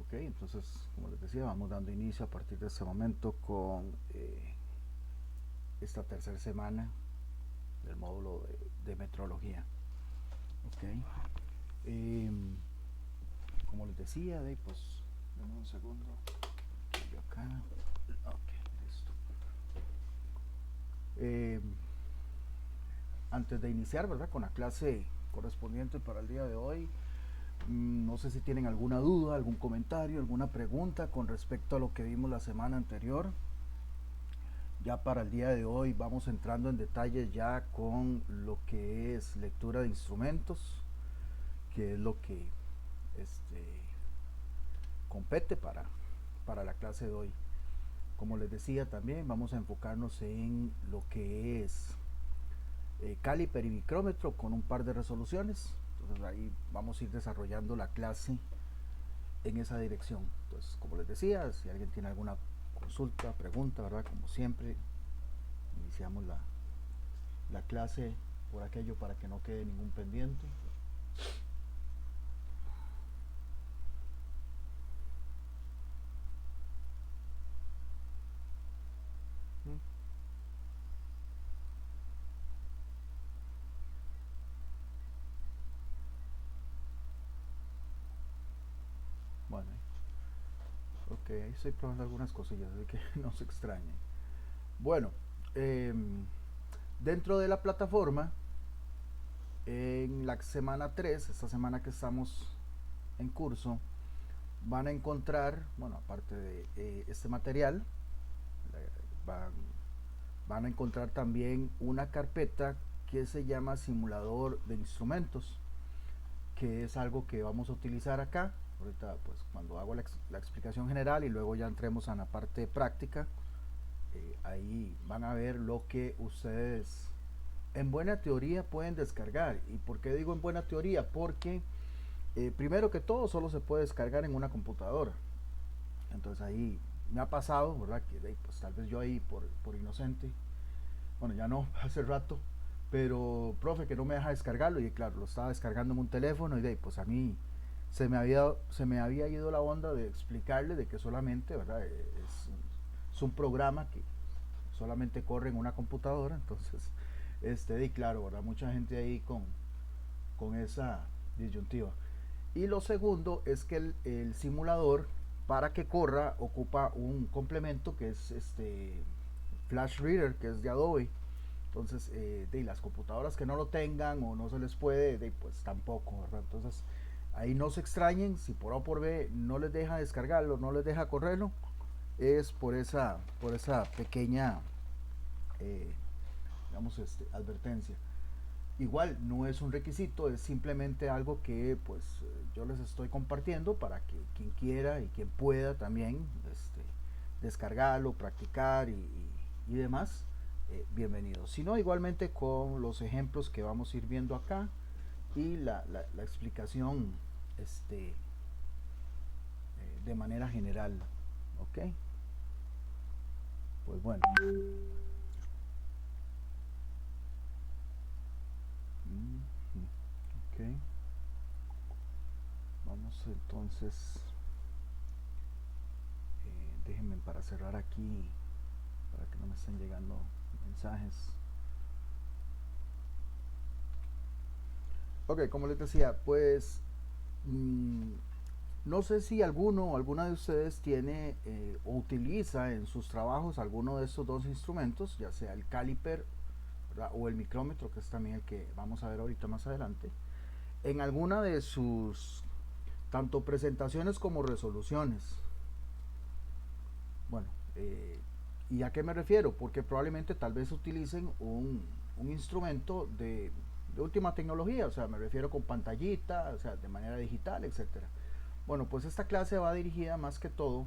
Ok, entonces, como les decía, vamos dando inicio a partir de este momento con esta tercera semana del módulo de metrología. Ok, eh, como les decía, pues, denme un segundo. Aquí, yo acá. Ok, listo. Eh, Antes de iniciar, ¿verdad? Con la clase correspondiente para el día de hoy, no sé si tienen alguna duda, algún comentario, alguna pregunta con respecto a lo que vimos la semana anterior. Ya para el día de hoy vamos entrando en detalle ya con lo que es lectura de instrumentos, que es lo que este, compete para la clase de hoy. Como les decía también, vamos a enfocarnos en lo que es caliper y micrómetro con un par de resoluciones. Entonces ahí vamos a ir desarrollando la clase en esa dirección. Entonces, como les decía, si alguien tiene alguna consulta, pregunta, ¿verdad? Como siempre, iniciamos la clase por aquello para que no quede ningún pendiente. Bueno, ok, ahí estoy probando algunas cosillas, así que no se extrañen. Bueno, eh, dentro de la plataforma, en la semana 3, esta semana que estamos en curso, van a encontrar, bueno, aparte de este material, van, van a encontrar también una carpeta que se llama simulador de instrumentos, que es algo que vamos a utilizar acá. Ahorita, pues, cuando hago la explicación general y luego ya entremos en la parte práctica, ahí van a ver lo que ustedes en buena teoría pueden descargar. ¿Y por qué digo en buena teoría? Porque primero que todo solo se puede descargar en una computadora. Entonces ahí me ha pasado, ¿verdad? Que pues tal vez yo ahí por inocente, bueno, ya no, hace rato, pero profe que no me deja descargarlo y claro, lo estaba descargando en un teléfono y de ahí, pues a mí se me había ido la onda de explicarle de que solamente, ¿verdad? Es un programa que solamente corre en una computadora, entonces, y claro, ¿verdad? Mucha gente ahí con esa disyuntiva. Y lo segundo es que el simulador, para que corra, ocupa un complemento que es Flash Reader, que es de Adobe. Entonces, de las computadoras que no lo tengan o no se les puede, pues tampoco, ¿verdad? Entonces, ahí no se extrañen si por A o por B no les deja descargarlo, no les deja correrlo, es por esa pequeña, eh, digamos, advertencia. Igual no es un requisito, es simplemente algo que pues yo les estoy compartiendo para que quien quiera y quien pueda también descargarlo, practicar y demás, bienvenido. Si no, igualmente con los ejemplos que vamos a ir viendo acá y la explicación de manera general. ¿Ok? Pues bueno. Ok. Vamos entonces. Déjenme para cerrar aquí, para que no me estén llegando mensajes. Ok, como les decía, pues mmm, no sé si alguno o alguna de ustedes tiene o utiliza en sus trabajos alguno de estos dos instrumentos, ya sea el caliper, ¿verdad? O el micrómetro, que es también el que vamos a ver ahorita más adelante, en alguna de sus tanto presentaciones como resoluciones. Bueno, ¿y a qué me refiero? Porque probablemente tal vez utilicen un instrumento de última tecnología, o sea, me refiero con pantallita, o sea, de manera digital, etcétera. Bueno, pues esta clase va dirigida más que todo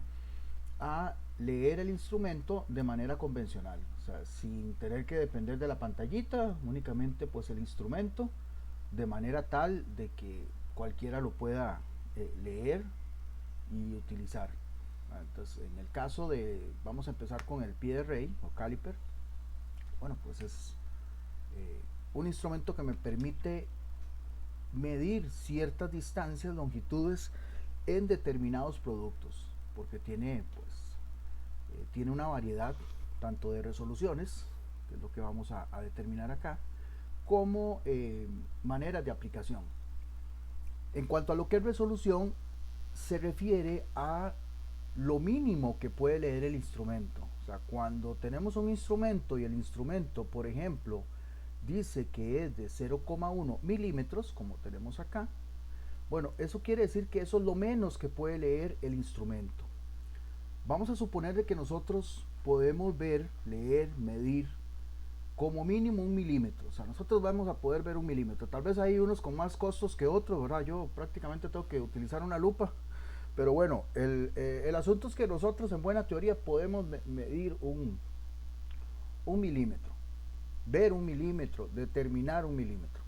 a leer el instrumento de manera convencional, o sea, sin tener que depender de la pantallita, únicamente pues el instrumento, de manera tal de que cualquiera lo pueda leer y utilizar. Entonces, en el caso de, vamos a empezar con el pie de rey o caliper, bueno, pues es un instrumento que me permite medir ciertas distancias, longitudes en determinados productos, porque tiene, pues, tiene una variedad tanto de resoluciones, que es lo que vamos a determinar acá, como maneras de aplicación. En cuanto a lo que es resolución, se refiere a lo mínimo que puede leer el instrumento. O sea, cuando tenemos un instrumento y el instrumento, por ejemplo, dice que es de 0,1 milímetros, como tenemos acá, bueno, eso quiere decir que eso es lo menos que puede leer el instrumento. Vamos a suponer de que nosotros podemos ver, leer, medir como mínimo 1 milímetro. O sea, nosotros vamos a poder ver 1 milímetro. Tal vez hay unos con más costos que otros, ¿verdad? Yo prácticamente tengo que utilizar una lupa. Pero bueno, el asunto es que nosotros en buena teoría podemos medir un milímetro, ver 1 milímetro, determinar 1 milímetro.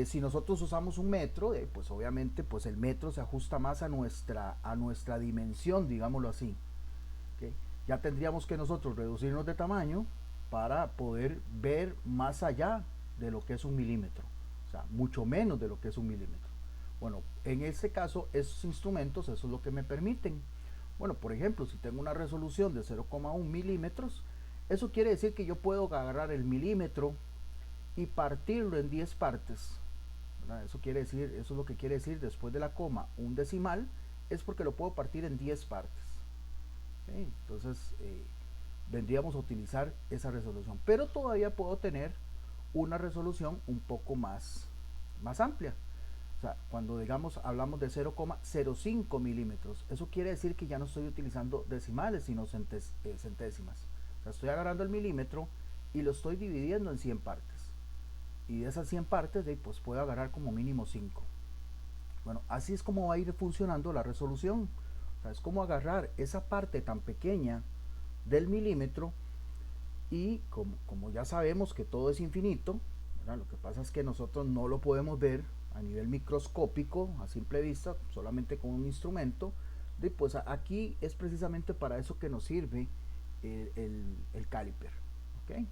Si nosotros usamos un metro, pues obviamente pues el metro se ajusta más a nuestra dimensión, digámoslo así. ¿Okay? Ya tendríamos que nosotros reducirnos de tamaño para poder ver más allá de lo que es 1 milímetro, o sea, mucho menos de lo que es 1 milímetro. Bueno, en este caso, esos instrumentos, eso es lo que me permiten. Bueno, por ejemplo, si tengo una resolución de 0,1 milímetros, eso quiere decir que yo puedo agarrar el milímetro y partirlo en 10 partes. ¿Verdad? Eso quiere decir, eso es lo que quiere decir después de la coma, un decimal, es porque lo puedo partir en 10 partes. ¿Okay? Entonces, vendríamos a utilizar esa resolución. Pero todavía puedo tener una resolución un poco más amplia. O sea, cuando digamos hablamos de 0,05 milímetros, eso quiere decir que ya no estoy utilizando decimales, sino centésimas. O sea, estoy agarrando el milímetro y lo estoy dividiendo en 100 partes. Y de esas 100 partes, pues puedo agarrar como mínimo 5. Bueno, así es como va a ir funcionando la resolución. O sea, es como agarrar esa parte tan pequeña del milímetro y como ya sabemos que todo es infinito, ¿verdad? Lo que pasa es que nosotros no lo podemos ver a nivel microscópico, a simple vista, solamente con un instrumento, pues aquí es precisamente para eso que nos sirve el caliper. ¿Okay?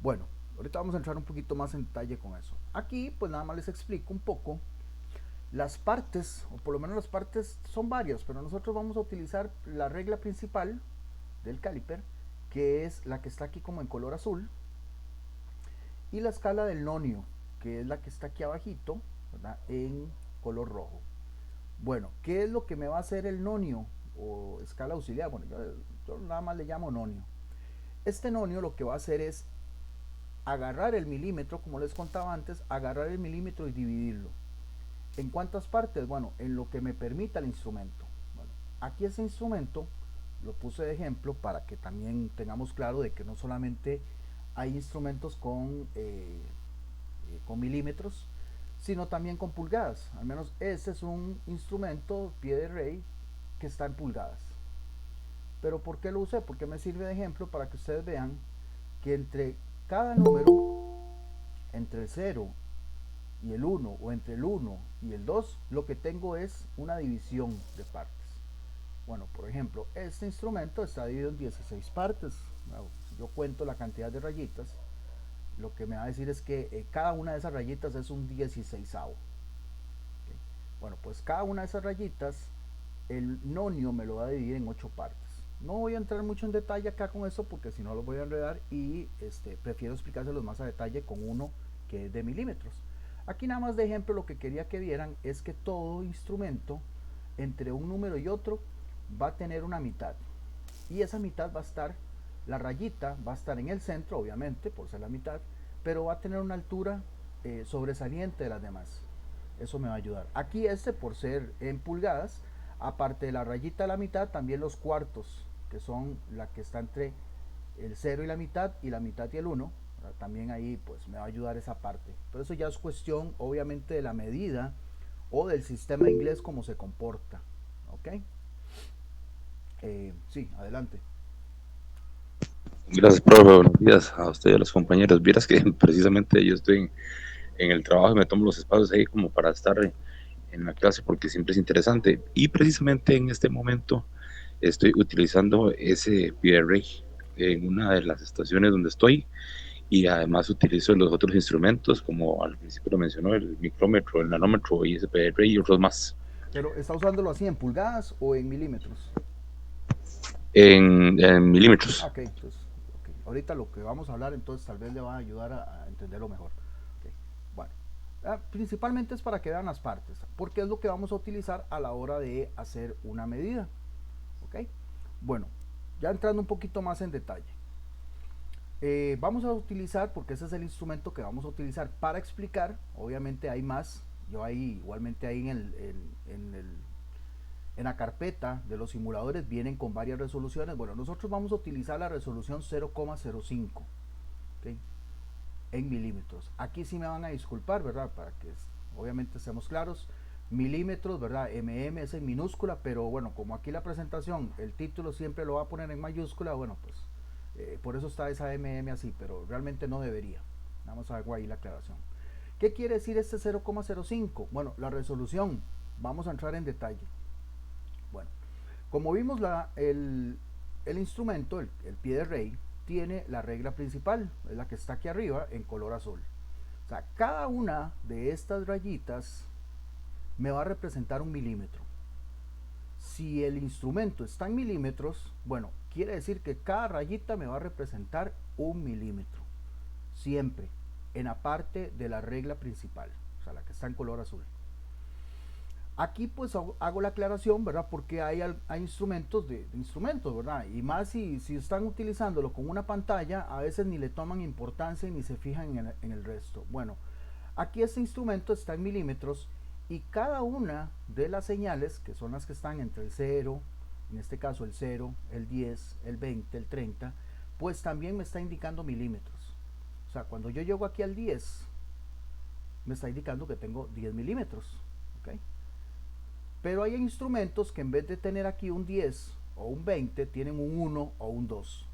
Bueno, ahorita vamos a entrar un poquito más en detalle con eso. Aquí pues nada más les explico un poco las partes, o por lo menos las partes son varias, pero nosotros vamos a utilizar la regla principal del caliper, que es la que está aquí como en color azul, y la escala del nonio, que es la que está aquí abajito, ¿verdad? En color rojo. Bueno, ¿qué es lo que me va a hacer el nonio o escala auxiliar? Bueno, yo nada más le llamo nonio. Este nonio lo que va a hacer es agarrar el milímetro, como les contaba antes, agarrar el milímetro y dividirlo. ¿En cuántas partes? Bueno, en lo que me permita el instrumento. Bueno, aquí ese instrumento lo puse de ejemplo para que también tengamos claro de que no solamente hay instrumentos con milímetros, sino también con pulgadas. Al menos este es un instrumento pie de rey que está en pulgadas. Pero ¿por qué lo usé? Porque me sirve de ejemplo para que ustedes vean que entre cada número, entre el 0 y el 1, o entre el 1 y el 2, lo que tengo es una división de partes. Bueno, por ejemplo, este instrumento está dividido en 16 partes. Bueno, si yo cuento la cantidad de rayitas, lo que me va a decir es que cada una de esas rayitas es un 16avo. ¿Okay? Bueno, pues cada una de esas rayitas, el nonio me lo va a dividir en 8 partes. No voy a entrar mucho en detalle acá con eso porque si no lo voy a enredar y prefiero explicárselos más a detalle con uno que es de milímetros. Aquí nada más de ejemplo lo que quería que vieran es que todo instrumento entre un número y otro va a tener una mitad y esa mitad va a estar, la rayita va a estar en el centro obviamente por ser la mitad, pero va a tener una altura sobresaliente de las demás. Eso me va a ayudar. Aquí por ser en pulgadas, aparte de la rayita de la mitad, también los cuartos, que son la que está entre el 0 y la mitad y el 1, también ahí pues me va a ayudar esa parte. Pero eso ya es cuestión obviamente de la medida o del sistema inglés como se comporta. ¿Ok? Sí, adelante. Gracias, profe. Buenos días a usted y a los compañeros. Vieras que precisamente yo estoy en el trabajo y me tomo los espacios ahí como para estar en la clase porque siempre es interesante. Y precisamente en este momento estoy utilizando ese PRA en una de las estaciones donde estoy y además utilizo los otros instrumentos como al principio lo mencionó, el micrómetro, el nanómetro y ese PRA y otros más. Pero ¿está usándolo así en pulgadas o en milímetros? en Ah, milímetros. ok, entonces, ok. Ahorita lo que vamos a hablar entonces tal vez le va a ayudar a entenderlo mejor. Ok, bueno. Principalmente es para que vean las partes, porque es lo que vamos a utilizar a la hora de hacer una medida. Ok, bueno, ya entrando un poquito más en detalle. Vamos a utilizar, porque ese es el instrumento que vamos a utilizar para explicar, obviamente hay más, yo ahí igualmente ahí en la carpeta de los simuladores vienen con varias resoluciones. Bueno, nosotros vamos a utilizar la resolución 0,05, ¿okay? En milímetros. Aquí sí me van a disculpar, ¿verdad? Para que obviamente seamos claros. Milímetros, ¿verdad? Es en minúscula, pero bueno, como aquí la presentación, el título siempre lo va a poner en mayúscula, bueno, pues por eso está esa así, pero realmente no debería. Vamos a ver ahí la aclaración. ¿Qué quiere decir este 0,05? Bueno, la resolución. Vamos a entrar en detalle. Bueno, como vimos el instrumento, el pie de rey, tiene la regla principal, es la que está aquí arriba en color azul. O sea, cada una de estas rayitas me va a representar un milímetro. Si el instrumento está en milímetros, bueno, quiere decir que cada rayita me va a representar un milímetro. Siempre en la parte de la regla principal, o sea, la que está en color azul. Aquí pues hago la aclaración, ¿verdad? Porque hay instrumentos de instrumentos, ¿verdad? Y más si están utilizándolo con una pantalla, a veces ni le toman importancia ni se fijan en el resto. Bueno, aquí este instrumento está en milímetros y cada una de las señales, que son las que están entre el 0, en este caso el 0, el 10, el 20, el 30, pues también me está indicando milímetros. O sea, cuando yo llego aquí al 10, me está indicando que tengo 10 milímetros. ¿Ok? Pero hay instrumentos que en vez de tener aquí un 10 o un 20, tienen un 1 o un 2.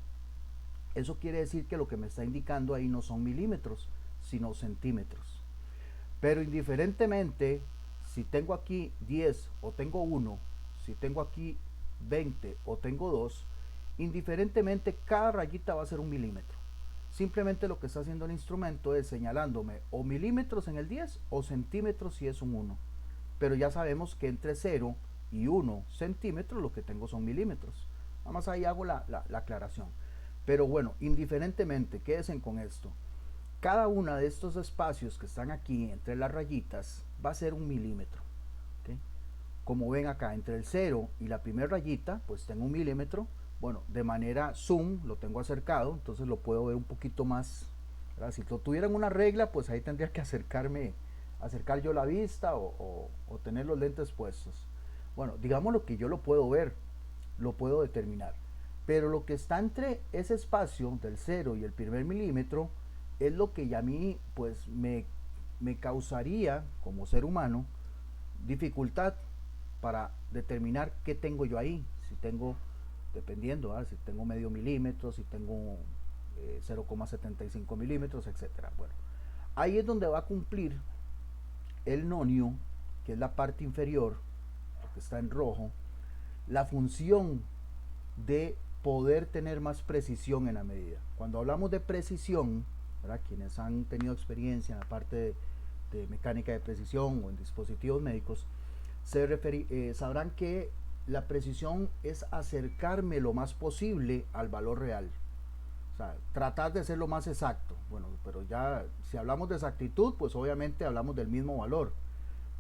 Eso quiere decir que lo que me está indicando ahí no son milímetros, sino centímetros. Pero indiferentemente, si tengo aquí 10 o tengo 1, si tengo aquí 20 o tengo 2, indiferentemente cada rayita va a ser un milímetro. Simplemente lo que está haciendo el instrumento es señalándome o milímetros en el 10 o centímetros si es un 1. Pero ya sabemos que entre 0 y 1 centímetros lo que tengo son milímetros. Nada más ahí hago la aclaración. Pero bueno, indiferentemente, quédense con esto. Cada uno de estos espacios que están aquí entre las rayitas va a ser un milímetro. ¿Okay? Como ven acá, entre el 0 y la primera rayita, pues tengo un milímetro. Bueno, de manera zoom lo tengo acercado, entonces lo puedo ver un poquito más. ¿Verdad? Si lo tuviera en una regla, pues ahí tendría que acercar yo la vista o tener los lentes puestos. Bueno, digamos lo que yo lo puedo ver, lo puedo determinar. Pero lo que está entre ese espacio del 0 y el primer milímetro es lo que a mí pues me causaría como ser humano dificultad para determinar qué tengo yo ahí. Si tengo, dependiendo, si tengo medio milímetro, si tengo 0,75 milímetros, etcétera. Bueno, ahí es donde va a cumplir el nonio, que es la parte inferior, que está en rojo, la función de poder tener más precisión en la medida. Cuando hablamos de precisión, ¿verdad? Quienes han tenido experiencia en la parte de mecánica de precisión o en dispositivos médicos, sabrán que la precisión es acercarme lo más posible al valor real. O sea, tratar de ser lo más exacto. Bueno, pero ya si hablamos de exactitud, pues obviamente hablamos del mismo valor.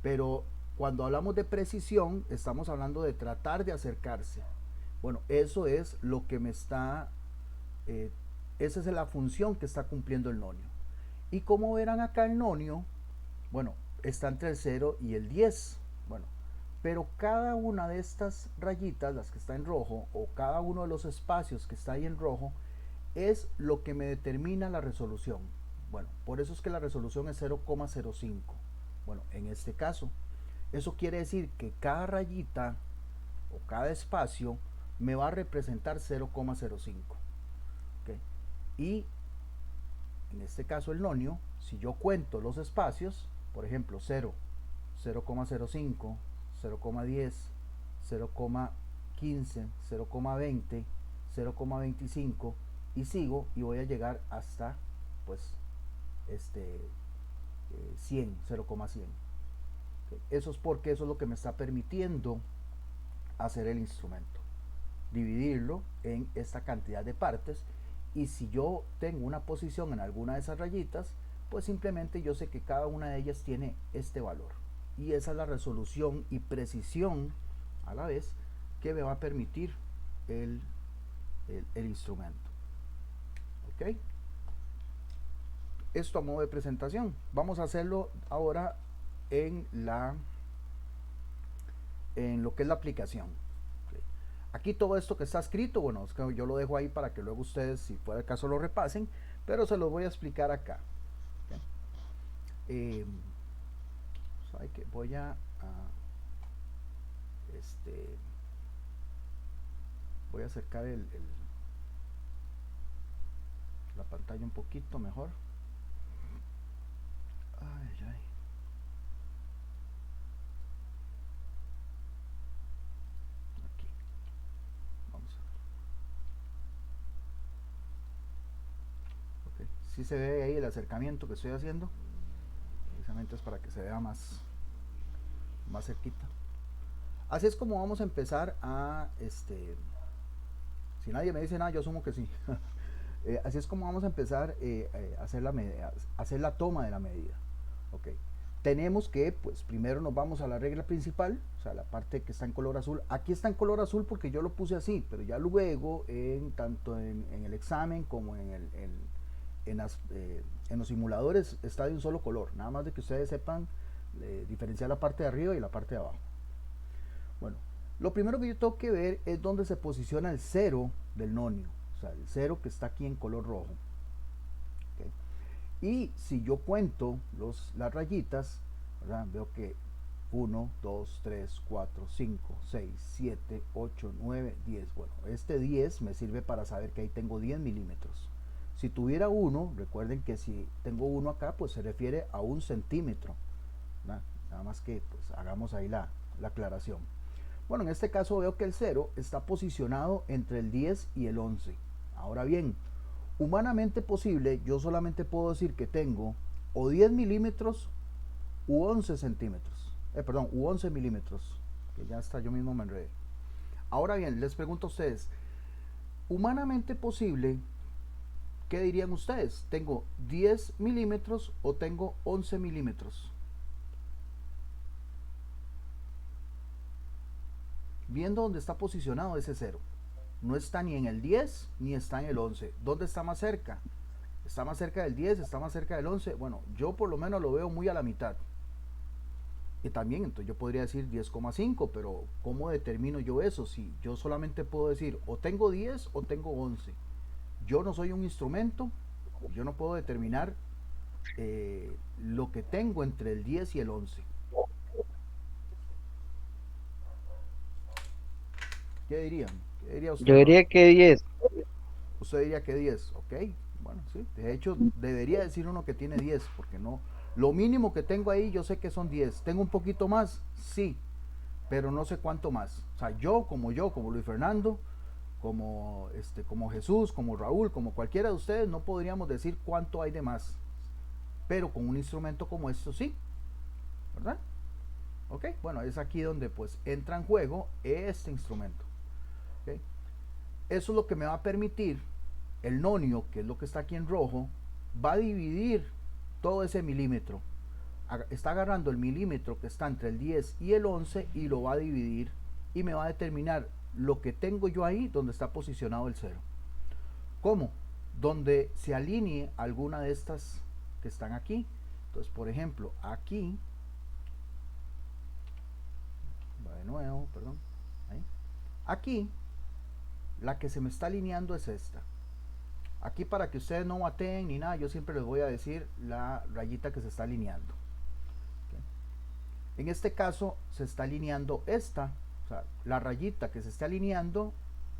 Pero cuando hablamos de precisión, estamos hablando de tratar de acercarse. Bueno, eso es lo que me está, esa es la función que está cumpliendo el nonio. Y como verán acá el nonio, bueno, está entre el 0 y el 10. Bueno, pero cada una de estas rayitas, las que está en rojo, o cada uno de los espacios que está ahí en rojo, es lo que me determina la resolución. Bueno, por eso es que la resolución es 0,05. Bueno, en este caso, eso quiere decir que cada rayita o cada espacio me va a representar 0,05. ¿Okay? Y en este caso el nonio, si yo cuento los espacios, por ejemplo 0, 0,05, 0,10, 0,15, 0,20, 0,25 y sigo y voy a llegar hasta pues 100, 0,100. ¿Okay? Eso es porque eso es lo que me está permitiendo hacer el instrumento, dividirlo en esta cantidad de partes, y si yo tengo una posición en alguna de esas rayitas, pues simplemente yo sé que cada una de ellas tiene este valor, y esa es la resolución y precisión a la vez que me va a permitir el instrumento. ¿Ok? Esto a modo de presentación. Vamos a hacerlo ahora en lo que es la aplicación. ¿Okay? Aquí todo esto que está escrito, bueno, es que yo lo dejo ahí para que luego ustedes, si fuera el caso, lo repasen, pero se los voy a explicar acá. ¿Okay? ¿Sabe qué? Voy voy a acercar la pantalla un poquito mejor. Ay, ay. Aquí. Vamos a ver. Okay. Si se ve ahí el acercamiento que estoy haciendo, precisamente es para que se vea más cerquita. Así es como vamos a empezar a si nadie me dice nada, yo asumo que sí. Así es como vamos a empezar a hacer la toma de la medida. Okay. Tenemos que, pues primero nos vamos a la regla principal, o sea, la parte que está en color azul. Aquí está en color azul porque yo lo puse así, pero ya luego, tanto en el examen como en los simuladores, está de un solo color. Nada más de que ustedes sepan diferenciar la parte de arriba y la parte de abajo. Bueno, lo primero que yo tengo que ver es dónde se posiciona el cero del nonio, o sea, el cero que está aquí en color rojo. ¿Okay? Y si yo cuento las rayitas, ¿verdad? Veo que 1, 2, 3, 4, 5, 6, 7, 8, 9, 10. Bueno, este 10 me sirve para saber que ahí tengo 10 milímetros. Si tuviera 1, recuerden que si tengo 1 acá, pues se refiere a 1 centímetro. ¿Verdad? Nada más que pues hagamos ahí la aclaración. Bueno, en este caso veo que el 0 está posicionado entre el 10 y el 11. Ahora bien, humanamente posible, yo solamente puedo decir que tengo o 10 milímetros u 11 centímetros. U 11 milímetros. Que ya está, yo mismo me enredé. Ahora bien, les pregunto a ustedes, humanamente posible, ¿qué dirían ustedes? ¿Tengo 10 milímetros o tengo 11 milímetros? Viendo dónde está posicionado ese 0. No está ni en el 10 ni está en el 11. ¿Dónde está más cerca? ¿Está más cerca del 10? ¿Está más cerca del 11? Bueno, yo por lo menos lo veo muy a la mitad. Y también, entonces yo podría decir 10,5, pero ¿cómo determino yo eso? Si yo solamente puedo decir o tengo 10 o tengo 11. Yo no soy un instrumento, yo no puedo determinar lo que tengo entre el 10 y el 11. ¿Qué dirían? ¿Qué diría usted, Yo Raúl? diría que 10. Usted diría que 10, ok. Bueno, sí. De hecho, debería decir uno que tiene 10, porque no. Lo mínimo que tengo ahí, yo sé que son 10. ¿Tengo un poquito más? Sí, pero no sé cuánto más. O sea, como Luis Fernando, como Jesús, como Raúl, como cualquiera de ustedes, no podríamos decir cuánto hay de más. Pero con un instrumento como esto sí, ¿verdad? Ok, bueno, es aquí donde pues entra en juego este instrumento. ¿Okay? Eso es lo que me va a permitir el nonio, que es lo que está aquí en rojo, va a dividir todo ese milímetro. Está agarrando el milímetro que está entre el 10 y el 11 y lo va a dividir y me va a determinar lo que tengo yo ahí donde está posicionado el 0. ¿Cómo? Donde se alinee alguna de estas que están aquí. Entonces, por ejemplo, aquí, va de nuevo, perdón, ahí. Aquí, la que se me está alineando es esta. Aquí, para que ustedes no bateen ni nada, yo siempre les voy a decir la rayita que se está alineando. ¿Okay? En este caso se está alineando esta, o sea, la rayita que se está alineando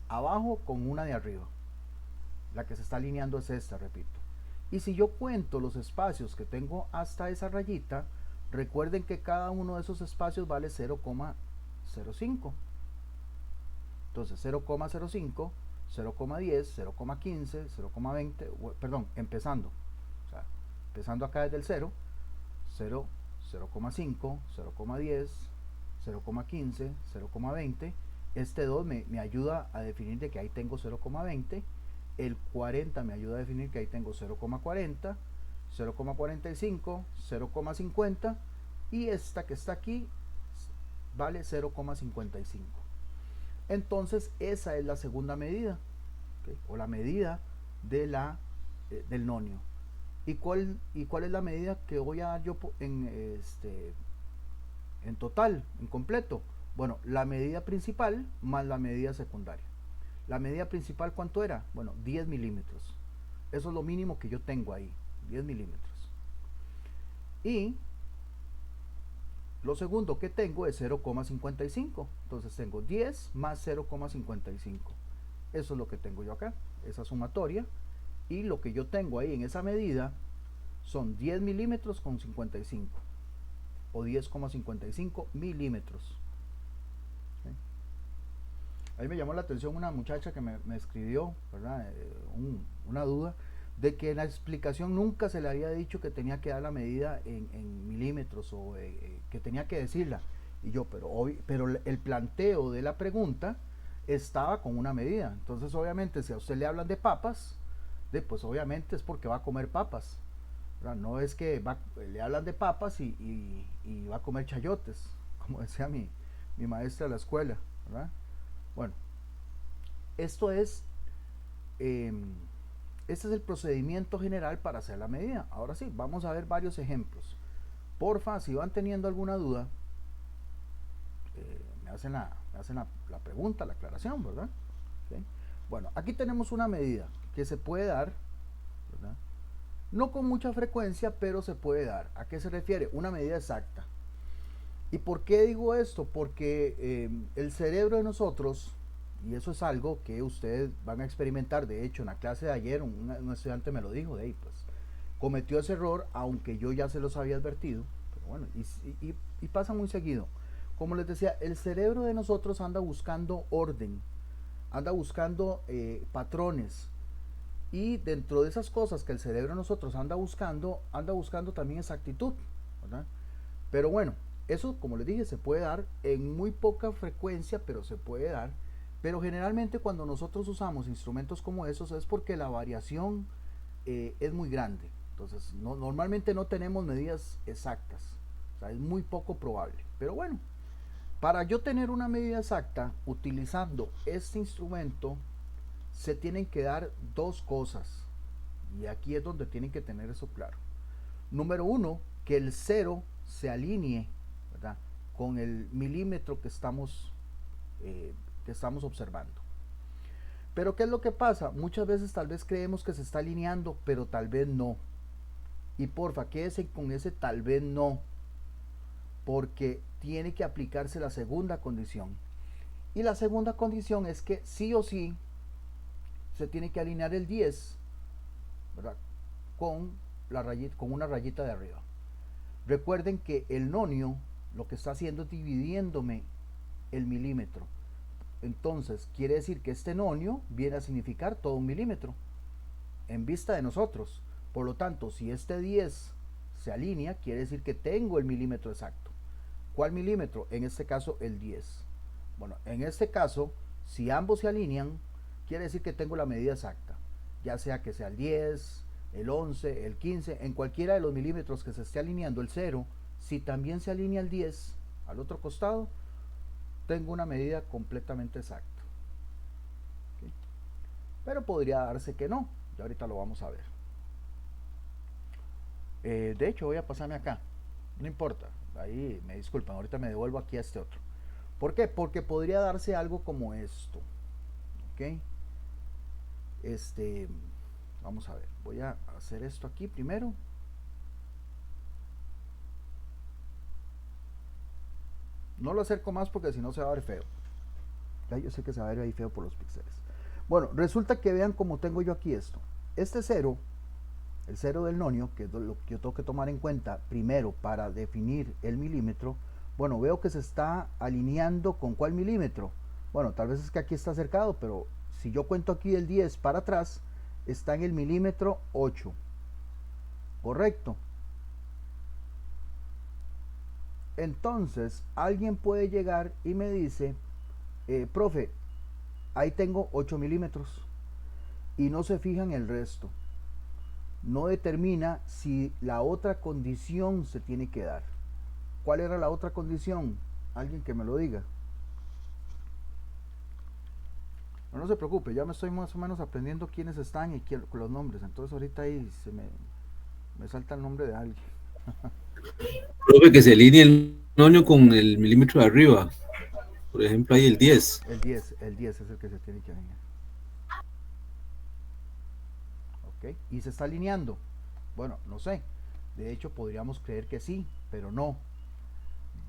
abajo con una de arriba. La que se está alineando es esta, repito. Y si yo cuento los espacios que tengo hasta esa rayita, recuerden que cada uno de esos espacios vale 0,05. Entonces 0,05, 0,10, 0,15, 0,20, perdón, empezando. O sea, empezando acá desde el 0, 0, 0,5, 0,10, 0,15, 0,20. Este 2 me ayuda a definir de que ahí tengo 0,20. El 40 me ayuda a definir que ahí tengo 0,40, 0,45, 0,50 y esta que está aquí vale 0,55. Entonces esa es la segunda medida, ¿okay? O la medida de del nonio. ¿Y cuál es la medida que voy a dar yo en total, en completo? Bueno, la medida principal más la medida secundaria. La medida principal, ¿cuánto era? Bueno, 10 milímetros. Eso es lo mínimo que yo tengo ahí, 10 milímetros. Y lo segundo que tengo es 0,55. Entonces tengo 10 más 0,55. Eso es lo que tengo yo acá, esa sumatoria. Y lo que yo tengo ahí en esa medida son 10 milímetros con 55. O 10,55 milímetros. ¿Sí? Ahí me llamó la atención una muchacha que me escribió, ¿verdad? Una duda de que en la explicación nunca se le había dicho que tenía que dar la medida en milímetros o que tenía que decirla. Y yo, pero el planteo de la pregunta estaba con una medida. Entonces, obviamente, si a usted le hablan de papas, pues obviamente es porque va a comer papas, ¿verdad? No es que le hablan de papas y va a comer chayotes, como decía mi maestra de la escuela, ¿verdad? Bueno, esto es este es el procedimiento general para hacer la medida. Ahora sí, vamos a ver varios ejemplos. Porfa, si van teniendo alguna duda, me hacen la pregunta, la aclaración, ¿verdad? ¿Okay? Bueno, aquí tenemos una medida que se puede dar, ¿verdad? No con mucha frecuencia, pero se puede dar. ¿A qué se refiere? Una medida exacta. ¿Y por qué digo esto? Porque el cerebro de nosotros, y eso es algo que ustedes van a experimentar, de hecho en la clase de ayer un estudiante me lo dijo, de ahí pues cometió ese error, aunque yo ya se los había advertido, pero bueno, y pasa muy seguido. Como les decía, el cerebro de nosotros anda buscando orden, anda buscando patrones, y dentro de esas cosas que el cerebro de nosotros anda buscando también exactitud, ¿verdad? Pero bueno, eso, como les dije, se puede dar en muy poca frecuencia, pero se puede dar. Pero generalmente cuando nosotros usamos instrumentos como esos es porque la variación es muy grande. Entonces, normalmente no tenemos medidas exactas. O sea, es muy poco probable. Pero bueno, para yo tener una medida exacta utilizando este instrumento, se tienen que dar dos cosas. Y aquí es donde tienen que tener eso claro. Número uno, que el cero se alinee, ¿verdad?, con el milímetro que estamos observando. Pero ¿qué es lo que pasa? Muchas veces tal vez creemos que se está alineando, pero tal vez no. Y porfa, quédese con ese tal vez no, porque tiene que aplicarse la segunda condición. Y la segunda condición es que sí o sí se tiene que alinear el 10, ¿verdad?, con una rayita de arriba. Recuerden que el nonio lo que está haciendo es dividiéndome el milímetro. Entonces quiere decir que este nonio viene a significar todo un milímetro en vista de nosotros. Por lo tanto, si este 10 se alinea, quiere decir que tengo el milímetro exacto. ¿Cuál milímetro? En este caso el 10. Bueno, en este caso, si ambos se alinean, quiere decir que tengo la medida exacta, ya sea que sea el 10, el 11, el 15, en cualquiera de los milímetros que se esté alineando el 0, si también se alinea el 10 al otro costado, tengo una medida completamente exacta. ¿Okay? Pero podría darse que no, ya ahorita lo vamos a ver. De hecho, voy a pasarme acá, no importa, ahí me disculpan, ahorita me devuelvo aquí a este otro. ¿Por qué? Porque podría darse algo como esto. ¿Ok? Vamos a ver, voy a hacer esto aquí primero. No lo acerco más porque si no se va a ver feo. Ya yo sé que se va a ver ahí feo por los píxeles. Bueno, resulta que vean cómo tengo yo aquí esto. Este 0, el 0 del nonio, que es lo que yo tengo que tomar en cuenta primero para definir el milímetro. Bueno, veo que se está alineando con ¿cuál milímetro? Bueno, tal vez es que aquí está acercado, pero si yo cuento aquí del 10 para atrás, está en el milímetro 8. ¿Correcto? Entonces, alguien puede llegar y me dice, profe, ahí tengo 8 milímetros y no se fija en el resto. No determina si la otra condición se tiene que dar. ¿Cuál era la otra condición? Alguien que me lo diga. No se preocupe, ya me estoy más o menos aprendiendo quiénes están y los nombres. Entonces ahorita ahí me salta el nombre de alguien. Profe, que se alinee el nonio con el milímetro de arriba. Por ejemplo, ahí el 10. El 10 es el que se tiene que alinear. ¿Ok? Y se está alineando. Bueno, no sé. De hecho, podríamos creer que sí, pero no.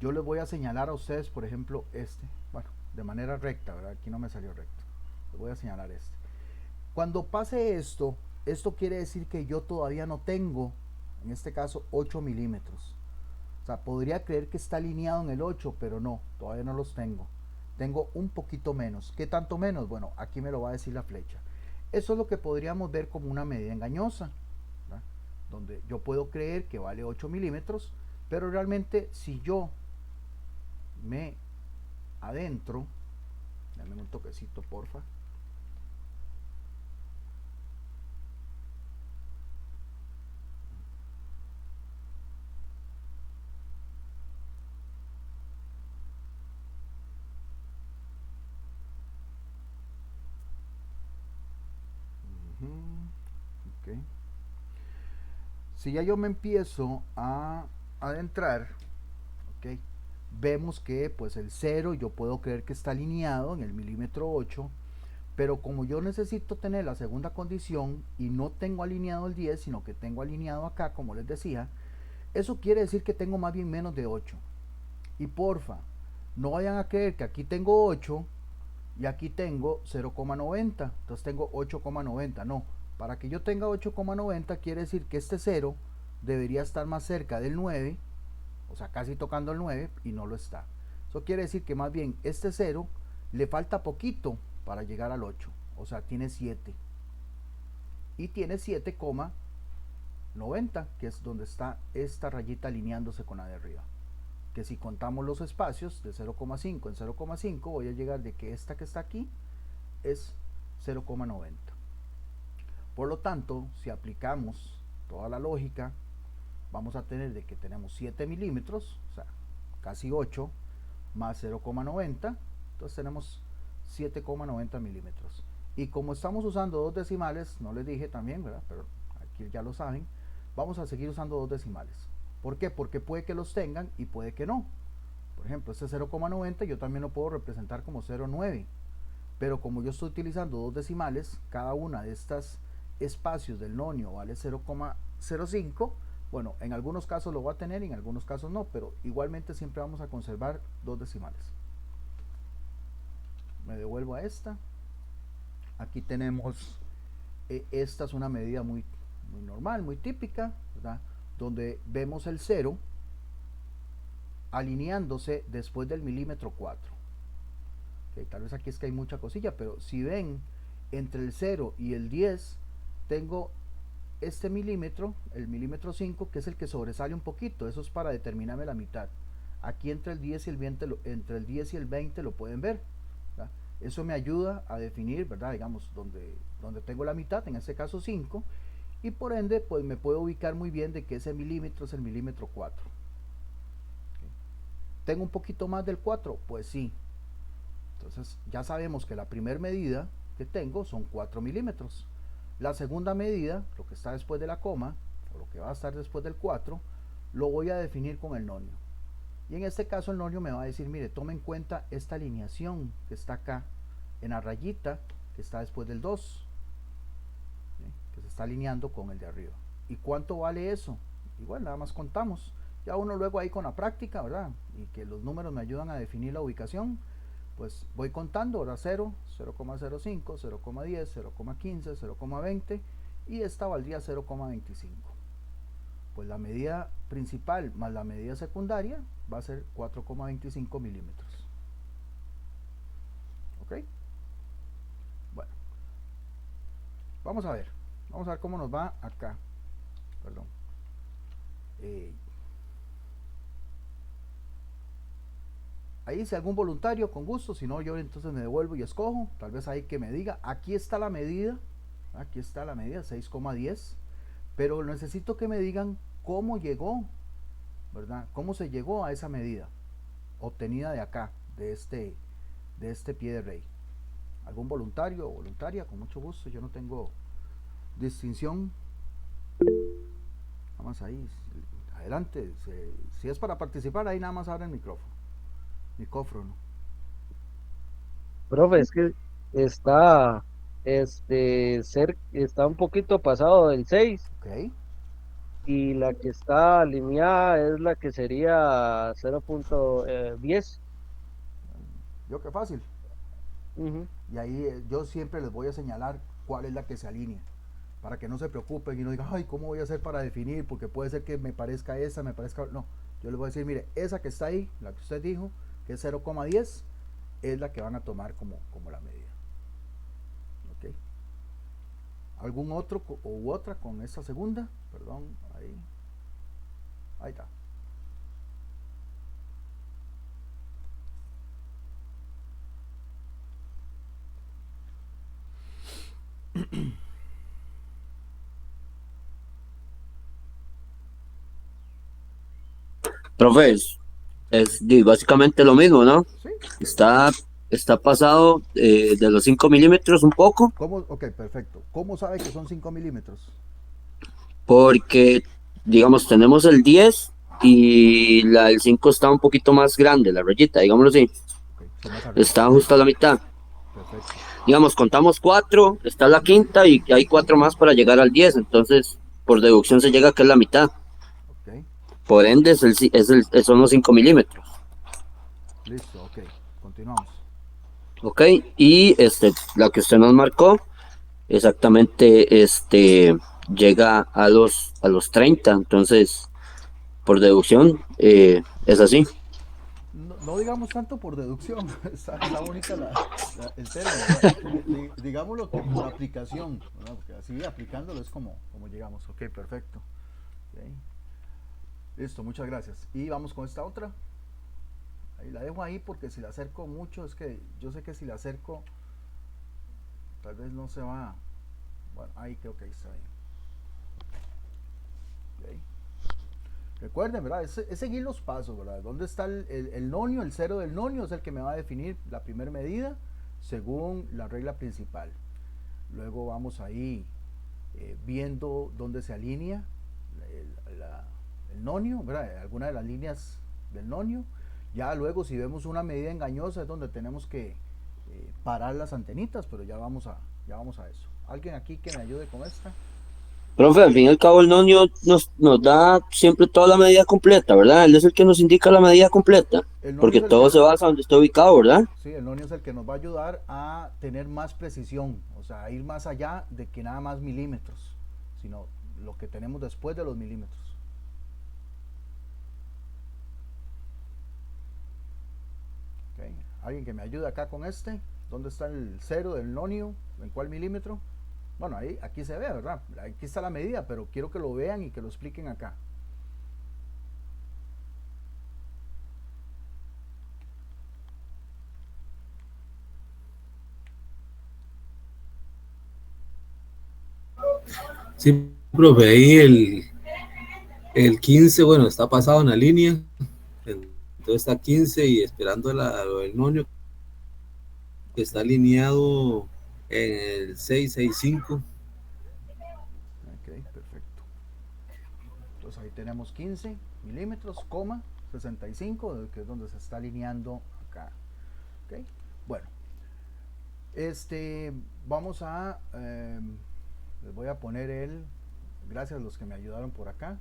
Yo les voy a señalar a ustedes, por ejemplo, este. Bueno, de manera recta, ¿verdad? Aquí no me salió recto. Les voy a señalar este. Cuando pase esto, esto quiere decir que yo todavía no tengo, en este caso, 8 milímetros. O sea, podría creer que está alineado en el 8, pero no, todavía no los tengo. Tengo un poquito menos. ¿Qué tanto menos? Bueno, aquí me lo va a decir la flecha. Eso es lo que podríamos ver como una medida engañosa, ¿verdad? Donde yo puedo creer que vale 8 milímetros, pero realmente si yo me adentro, dame un toquecito porfa. Okay. Si ya yo me empiezo a adentrar, okay, vemos que pues el 0 yo puedo creer que está alineado en el milímetro 8, pero como yo necesito tener la segunda condición y no tengo alineado el 10, sino que tengo alineado acá, como les decía, eso quiere decir que tengo más bien menos de 8. Y porfa, no vayan a creer que aquí tengo 8 y aquí tengo 0,90, entonces tengo 8,90, no. Para que yo tenga 8,90 quiere decir que este 0 debería estar más cerca del 9, o sea, casi tocando el 9, y no lo está. Eso quiere decir que más bien este 0 le falta poquito para llegar al 8, o sea, tiene 7. Y tiene 7,90, que es donde está esta rayita alineándose con la de arriba. Que si contamos los espacios de 0,5 en 0,5, voy a llegar de que esta que está aquí es 0,90. Por lo tanto, si aplicamos toda la lógica, vamos a tener de que tenemos 7 milímetros, o sea, casi 8, más 0,90, entonces tenemos 7,90 milímetros. Y como estamos usando dos decimales, no les dije también, ¿verdad? Pero aquí ya lo saben, vamos a seguir usando dos decimales. ¿Por qué? Porque puede que los tengan y puede que no. Por ejemplo, este 0,90 yo también lo puedo representar como 0,9. Pero como yo estoy utilizando dos decimales, cada una de estas espacios del nonio vale 0,05. Bueno, en algunos casos lo va a tener y en algunos casos no, pero igualmente siempre vamos a conservar dos decimales. Me devuelvo a esta. Aquí tenemos, esta es una medida muy normal, muy típica, ¿verdad? Donde vemos el 0 alineándose después del milímetro 4. Okay, tal vez aquí es que hay mucha cosilla, pero si ven entre el 0 y el 10 tengo este milímetro, el milímetro 5, que es el que sobresale un poquito. Eso es para determinarme la mitad. Aquí entre el 10 y el 20, entre el 10 y el 20 lo pueden ver, ¿verdad? Eso me ayuda a definir, ¿verdad? Digamos, donde tengo la mitad, en este caso 5, y por ende pues me puedo ubicar muy bien de que ese milímetro es el milímetro 4. ¿Okay? ¿Tengo un poquito más del 4? Pues sí. Entonces ya sabemos que la primera medida que tengo son 4 milímetros. La segunda medida, lo que está después de la coma, o lo que va a estar después del 4, lo voy a definir con el nonio. Y en este caso el nonio me va a decir, mire, tome en cuenta esta alineación que está acá, en la rayita que está después del 2, ¿sí? Que se está alineando con el de arriba. ¿Y cuánto vale eso? Igual, nada más contamos. Ya uno luego ahí con la práctica, ¿verdad? Y que los números me ayudan a definir la ubicación, pues voy contando, ahora 0, 0,05, 0,10, 0,15, 0,20 y esta valdría 0,25. Pues la medida principal más la medida secundaria va a ser 4,25 milímetros. ¿Ok? Bueno, vamos a ver cómo nos va acá. Perdón. ahí si algún voluntario, con gusto, si no yo entonces me devuelvo y escojo, tal vez ahí que me diga, aquí está la medida, 6,10, pero necesito que me digan cómo llegó, ¿verdad? Cómo se llegó a esa medida obtenida de acá, de este pie de rey. Algún voluntario o voluntaria, con mucho gusto, yo no tengo distinción. Nada más ahí, adelante, si es para participar, ahí nada más abre el micrófono. Profe, es que está, está un poquito pasado del 6 Ok, y la que está alineada es la que sería 0.10. yo qué fácil. Ujú. Y ahí yo siempre les voy a señalar cuál es la que se alinea, para que no se preocupen y no digan, ay, ¿cómo voy a hacer para definir? Porque puede ser que me parezca esa, me parezca... No, yo les voy a decir, mire, esa que está ahí, la que usted dijo, que es 0,10, es la que van a tomar como la medida. ¿Ok? ¿Algún otro u otra con esta segunda? Perdón, ahí está. Profe, básicamente lo mismo, ¿no? ¿Sí? Está, está pasado de los 5 milímetros un poco, ¿Cómo? Ok, perfecto. ¿Cómo sabe que son 5 milímetros? porque, digamos, tenemos el 10 y el 5 está un poquito más grande, la rayita, digámoslo así, Ok, sí, más arriba. está justo a la mitad. Perfecto. Digamos, contamos 4, está la quinta y hay 4 más para llegar al 10, entonces, por deducción se llega a que es la mitad. Ok, Por ende, son los 5 milímetros. listo, ok. Continuamos. Ok, y la que usted nos marcó, exactamente, llega a los 30, entonces, por deducción, es así. No digamos tanto por deducción, está bonita el término, ¿verdad? Digámoslo que por aplicación, ¿verdad? Porque así aplicándolo es como llegamos. Ok, perfecto. Ok. Listo, muchas gracias. Y vamos con esta otra. Ahí la dejo ahí porque si la acerco mucho, es que yo sé que si la acerco, tal vez no se va. Bueno, ahí creo que ahí está bien. Okay. Recuerden, ¿verdad? Es seguir los pasos, ¿verdad? ¿Dónde está el nonio? El cero del nonio es el que me va a definir la primera medida según la regla principal. Luego vamos ahí viendo dónde se alinea el nonio, ¿verdad? Alguna de las líneas del nonio. Ya luego si vemos una medida engañosa es donde tenemos que parar las antenitas, pero ya vamos a eso. ¿Alguien aquí que me ayude con esta? Profe, al fin y al cabo el nonio nos da siempre toda la medida completa, ¿verdad? Él es el que nos indica la medida completa, El nonio porque es el todo que, se basa donde está ubicado, ¿verdad? sí, el nonio es el que nos va a ayudar a tener más precisión, o sea, a ir más allá de que nada más milímetros, sino lo que tenemos después de los milímetros. Okay. ¿Alguien que me ayude acá con este? ¿Dónde está el cero del nonio? ¿En cuál milímetro? Bueno, ahí, aquí se ve, ¿verdad? Aquí está la medida, pero quiero que lo vean y que lo expliquen acá. Sí, profe, ahí el 15, bueno, está pasado en la línea, entonces está 15 y esperando lo del nonio, que está alineado en el 665. Ok, perfecto. Entonces ahí tenemos 15 milímetros, 65, que es donde se está alineando acá. Ok, bueno. Vamos les voy a poner gracias a los que me ayudaron por acá.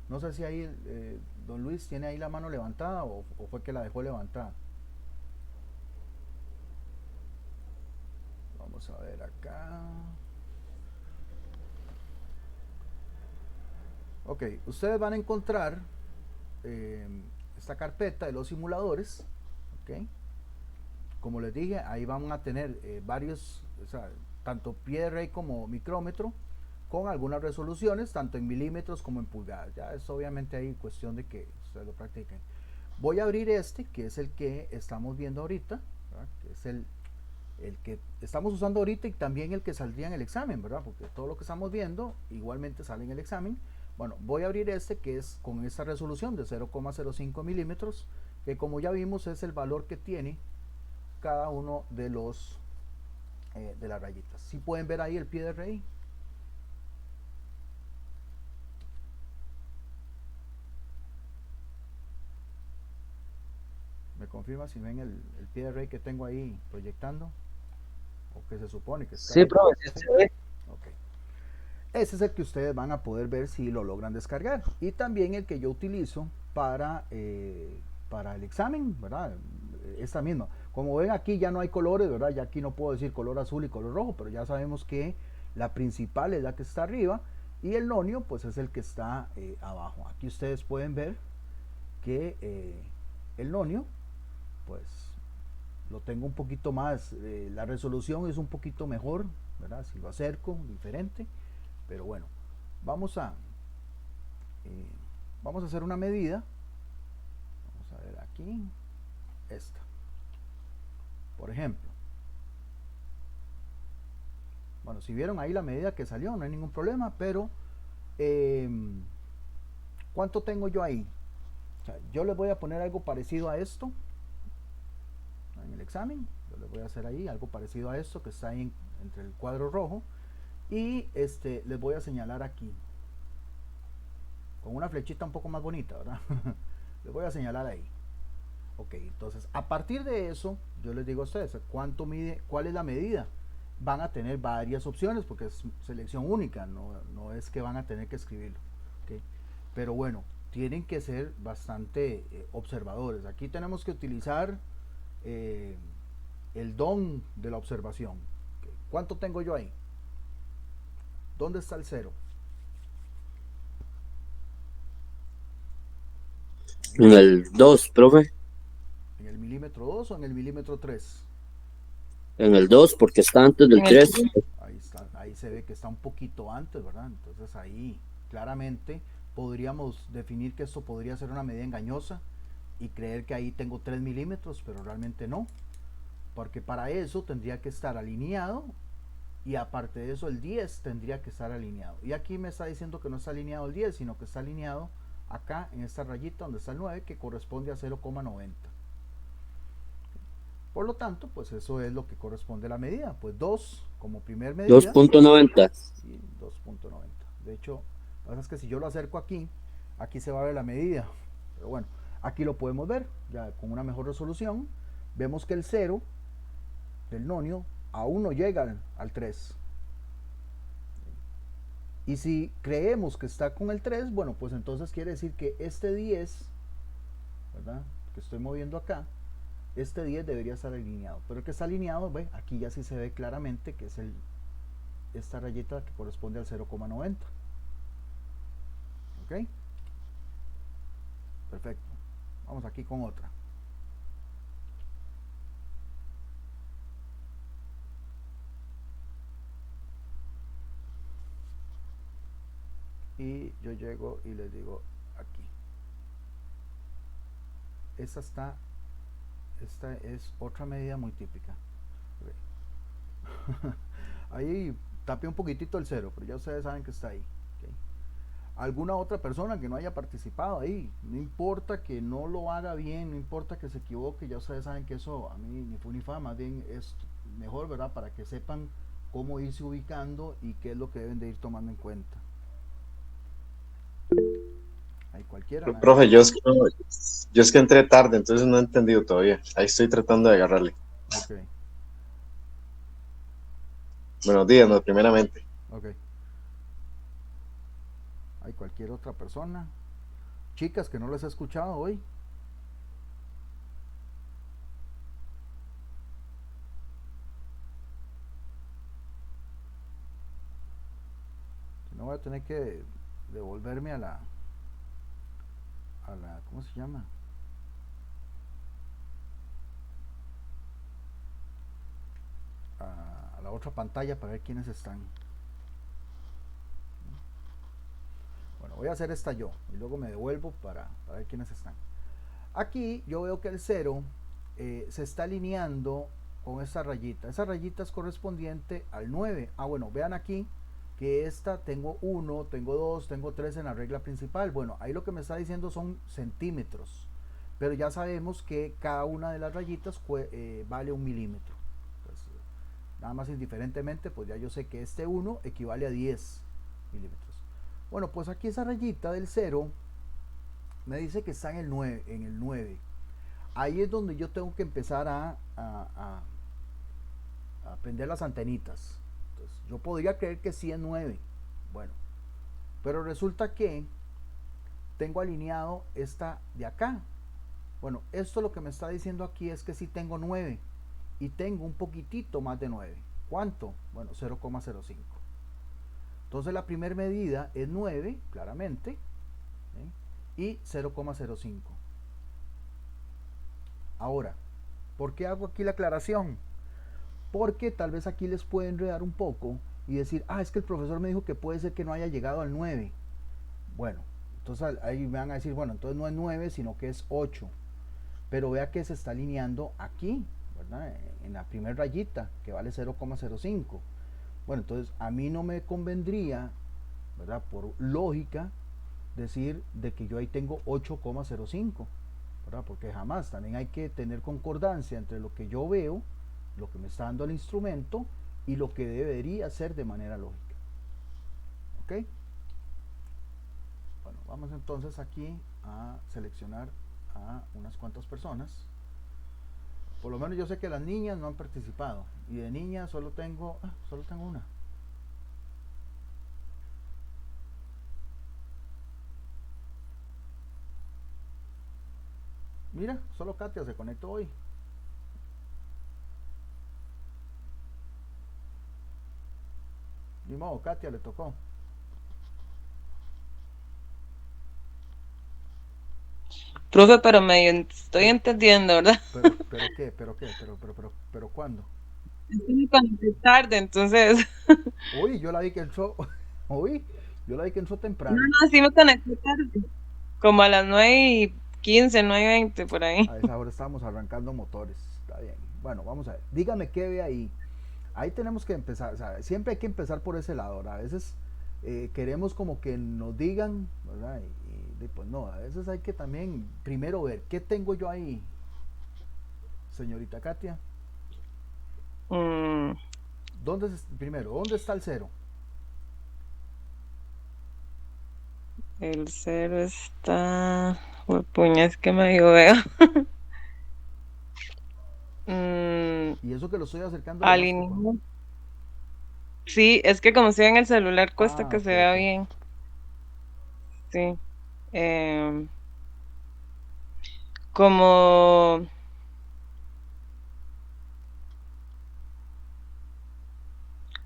No sé si ahí, don Luis, tiene ahí la mano levantada o fue que la dejó levantada. Vamos a ver acá. Ok, ustedes van a encontrar esta carpeta de los simuladores. Ok, como les dije, ahí van a tener varios, o sea, tanto pie de rey como micrómetro, con algunas resoluciones, tanto en milímetros como en pulgadas. Ya es obviamente ahí cuestión de que ustedes lo practiquen. Voy a abrir este, que es el que estamos viendo ahorita, ¿verdad? Que es el que estamos usando ahorita y también el que saldría en el examen, ¿verdad? Porque todo lo que estamos viendo igualmente sale en el examen. Bueno, voy a abrir este que es con esta resolución de 0,05 milímetros, que como ya vimos es el valor que tiene cada uno de los de las rayitas. Si pueden ver ahí el pie de rey. Me confirma si ven el pie de rey que tengo ahí proyectando, o que se supone que está Sí, ahí. profe, sí se ve. Ok. Ese es el que ustedes van a poder ver si lo logran descargar. Y también el que yo utilizo para el examen, ¿verdad? Esta misma. Como ven aquí ya no hay colores, ¿verdad? Ya aquí no puedo decir color azul y color rojo, pero ya sabemos que la principal es la que está arriba y el nonio pues es el que está abajo. Aquí ustedes pueden ver que el nonio pues lo tengo un poquito más, la resolución es un poquito mejor, ¿verdad? Si lo acerco, diferente, pero bueno, vamos a hacer una medida. Vamos a ver aquí, esta, por ejemplo. Bueno, si vieron ahí la medida que salió, no hay ningún problema, pero ¿cuánto tengo yo ahí? O sea, yo les voy a poner algo parecido a esto en el examen. Yo les voy a hacer ahí algo parecido a esto que está ahí entre el cuadro rojo, y les voy a señalar aquí con una flechita un poco más bonita, ¿verdad? Les voy a señalar ahí. Ok, entonces a partir de eso yo les digo a ustedes cuánto mide, cuál es la medida. Van a tener varias opciones porque es selección única, no es que van a tener que escribirlo, ¿okay? Pero bueno, tienen que ser bastante observadores. Aquí tenemos que utilizar el don de la observación. ¿Okay? ¿Cuánto tengo yo ahí? ¿Dónde está el 0? En el 2, profe. ¿En el milímetro 2 o en el milímetro 3? En el 2, porque está antes del 3. Ahí está, ahí se ve que está un poquito antes, ¿verdad? Entonces ahí claramente podríamos definir que esto podría ser una medida engañosa y creer que ahí tengo 3 milímetros, pero realmente no, porque para eso tendría que estar alineado, y aparte de eso el 10 tendría que estar alineado, y aquí me está diciendo que no está alineado el 10, sino que está alineado acá en esta rayita donde está el 9, que corresponde a 0,90. Por lo tanto, pues eso es lo que corresponde a la medida, pues 2 como primer medida, 2.90. y 2.90. De hecho, lo que pasa es que si yo lo acerco aquí se va a ver la medida, pero bueno, aquí lo podemos ver ya con una mejor resolución. Vemos que el 0 del nonio aún no llega al 3, y si creemos que está con el 3, bueno, pues entonces quiere decir que este 10, ¿verdad?, que estoy moviendo acá, este 10 debería estar alineado, pero el que está alineado, ve, aquí ya sí se ve claramente que es esta rayita que corresponde al 0,90. Ok, perfecto. Vamos aquí con otra. Y yo llego y les digo aquí. Esta es otra medida muy típica. Okay. Ahí tapé un poquitito el 0, pero ya ustedes saben que está ahí. Okay. Alguna otra persona que no haya participado ahí, no importa que no lo haga bien, no importa que se equivoque, ya ustedes saben que eso a mí ni fu ni fa, más bien es mejor, ¿verdad?, para que sepan cómo irse ubicando y qué es lo que deben de ir tomando en cuenta. Hay cualquiera. Profe, yo es que entré tarde, entonces no he entendido todavía. Ahí estoy tratando de agarrarle. Ok. Buenos días, no, primeramente. Ok. Hay cualquier otra persona. Chicas que no les he escuchado hoy. Si no, voy a tener que devolverme a la ¿cómo se llama? A la otra pantalla para ver quiénes están. Bueno, voy a hacer esta yo y luego me devuelvo para ver quiénes están. Aquí yo veo que el 0 se está alineando con esta rayita. Esa rayita es correspondiente al 9. Ah, bueno, vean aquí que esta tengo 1, tengo 2, tengo 3 en la regla principal. Bueno, ahí lo que me está diciendo son centímetros. Pero ya sabemos que cada una de las rayitas vale 1 milímetro. Pues, nada más indiferentemente, pues ya yo sé que este 1 equivale a 10 milímetros. Bueno, pues aquí esa rayita del 0 me dice que está en el 9. Ahí es donde yo tengo que empezar a prender las antenitas. Entonces, yo podría creer que sí es 9. Bueno, pero resulta que tengo alineado esta de acá. Bueno, esto lo que me está diciendo aquí es que sí tengo 9 y tengo un poquitito más de 9. ¿Cuánto? Bueno, 0,05. Entonces la primera medida es 9, claramente, y 0,05. Ahora, ¿por qué hago aquí la aclaración? Porque tal vez aquí les puede enredar un poco y decir, es que el profesor me dijo que puede ser que no haya llegado al 9. Bueno, entonces ahí me van a decir, bueno, entonces no es 9, sino que es 8. Pero vea que se está alineando aquí, ¿verdad? En la primera rayita, que vale 0,05. Bueno, entonces a mí no me convendría, ¿verdad? Por lógica, decir de que yo ahí tengo 8,05, ¿verdad? Porque jamás, también hay que tener concordancia entre lo que yo veo, lo que me está dando el instrumento, y lo que debería ser de manera lógica. ¿Ok? Bueno, vamos entonces aquí a seleccionar a unas cuantas personas. Por lo menos yo sé que las niñas no han participado, y de niñas solo tengo una. Mira, solo Katia se conectó hoy. Ni modo, Katia le tocó. Profe, pero medio estoy entendiendo, ¿verdad? Pero ¿cuándo? Estoy conecté tarde, entonces. Uy, yo la vi que entró. Uy, yo la vi que entró temprano. No, sí me conecté tarde. Como a las 9:15, 9:20, por ahí. A esa hora estábamos arrancando motores. Está bien. Bueno, vamos a ver. Dígame qué ve ahí. Ahí tenemos que empezar. O sea, siempre hay que empezar por ese lado. ¿Verdad? A veces queremos como que nos digan, ¿verdad? Y pues no, a veces hay que también primero ver qué tengo yo ahí, señorita Katia. ¿Dónde está el 0? El 0 está... Puña, es que medio veo. Y eso que lo estoy acercando. Alineado. Sí, es que como estoy en el celular cuesta que se vea bien. Sí. Como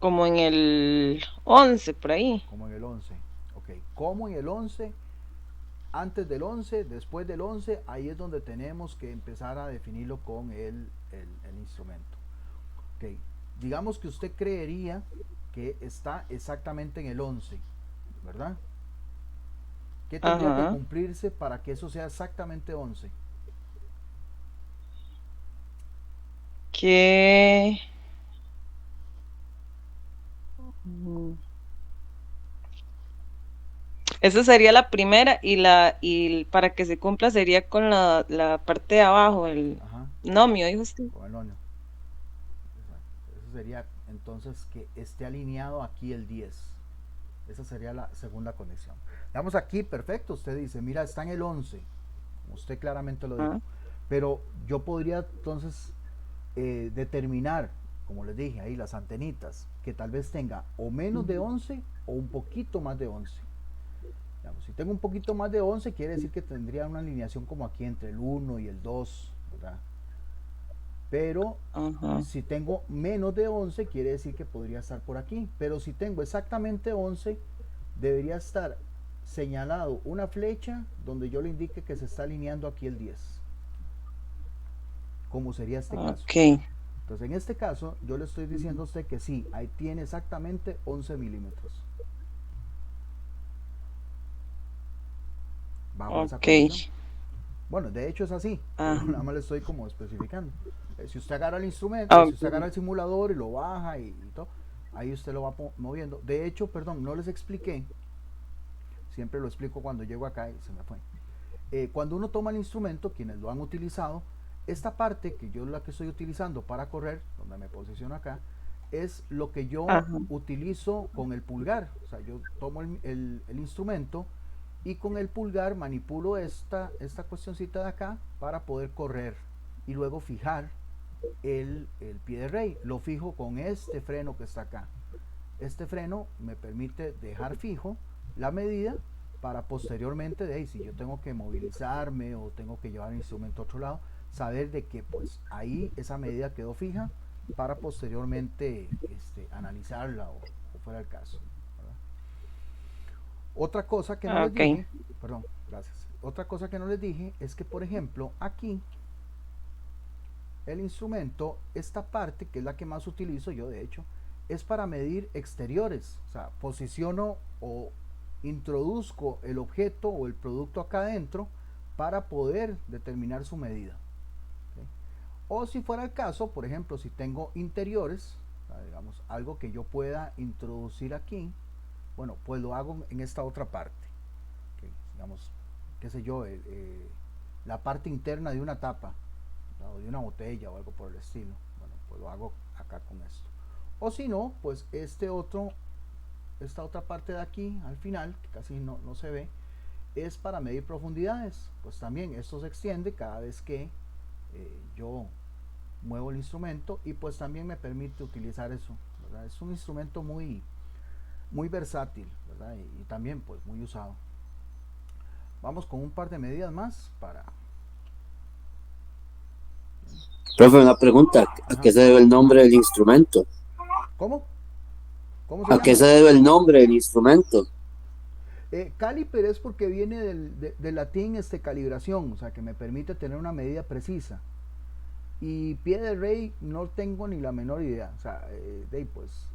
en el 11, por ahí. Como en el 11. Ok. Como en el 11, antes del 11, después del 11, ahí es donde tenemos que empezar a definirlo con el instrumento. Ok. Digamos que usted creería que está exactamente en el 11, ¿verdad? ¿Qué tendría que cumplirse para que eso sea exactamente 11? Que... Esa sería la primera y para que se cumpla sería con la parte de abajo, el nomio, dijo usted. Con el nomio. Exacto. Eso sería entonces que esté alineado aquí el 10. Esa sería la segunda conexión. Veamos aquí, perfecto. Usted dice, mira, está en el 11. Como usted claramente lo dijo. Pero yo podría entonces determinar, como les dije ahí, las antenitas, que tal vez tenga o menos de 11 o un poquito más de 11. Digamos, si tengo un poquito más de 11, quiere decir que tendría una alineación como aquí entre el 1 y el 2, ¿verdad? Pero si tengo menos de 11, quiere decir que podría estar por aquí. Pero si tengo exactamente 11, debería estar señalado una flecha donde yo le indique que se está alineando aquí el 10. Como sería este caso. Entonces, en este caso, yo le estoy diciendo a usted que sí, ahí tiene exactamente 11 milímetros. Bajo esa condición. Bueno, de hecho es así, Ajá. nada más le estoy como especificando. Si usted agarra el instrumento, si usted agarra el simulador y lo baja y todo, ahí usted lo va moviendo. De hecho, perdón, no les expliqué, siempre lo explico cuando llego acá y se me fue. Cuando uno toma el instrumento, quienes lo han utilizado, esta parte que yo la que estoy utilizando para correr, donde me posiciono acá, es lo que yo utilizo con el pulgar. O sea, yo tomo el instrumento y con el pulgar manipulo esta cuestioncita de acá para poder correr y luego fijar el pie de rey. Lo fijo con este freno que está acá. Este freno me permite dejar fijo la medida para posteriormente, de ahí, si yo tengo que movilizarme o tengo que llevar el instrumento a otro lado, saber de que pues ahí esa medida quedó fija para posteriormente analizarla o fuera el caso, ¿verdad? Otra cosa que no les dije, perdón, gracias. Otra cosa que no les dije es que, por ejemplo, aquí el instrumento, esta parte que es la que más utilizo yo, de hecho, es para medir exteriores. O sea, posiciono o introduzco el objeto o el producto acá adentro para poder determinar su medida. ¿Okay? O si fuera el caso, por ejemplo, si tengo interiores, o sea, digamos, algo que yo pueda introducir aquí, bueno, pues lo hago en esta otra parte. ¿Okay? Digamos, qué sé yo, la parte interna de una tapa, ¿no? O de una botella o algo por el estilo. Bueno, pues lo hago acá con esto. O si no, pues esta otra parte de aquí al final, que casi no se ve, es para medir profundidades. Pues también esto se extiende cada vez que yo muevo el instrumento y pues también me permite utilizar eso, ¿verdad? Es un instrumento muy versátil, ¿verdad? Y también pues muy usado. Vamos con un par de medidas más para... Profe, una pregunta, ¿a qué se debe el nombre del instrumento? ¿Cómo? ¿A qué se debe el nombre del instrumento? Caliper es porque viene del latín calibración, o sea que me permite tener una medida precisa. Y pie de rey no tengo ni la menor idea. O sea, pues,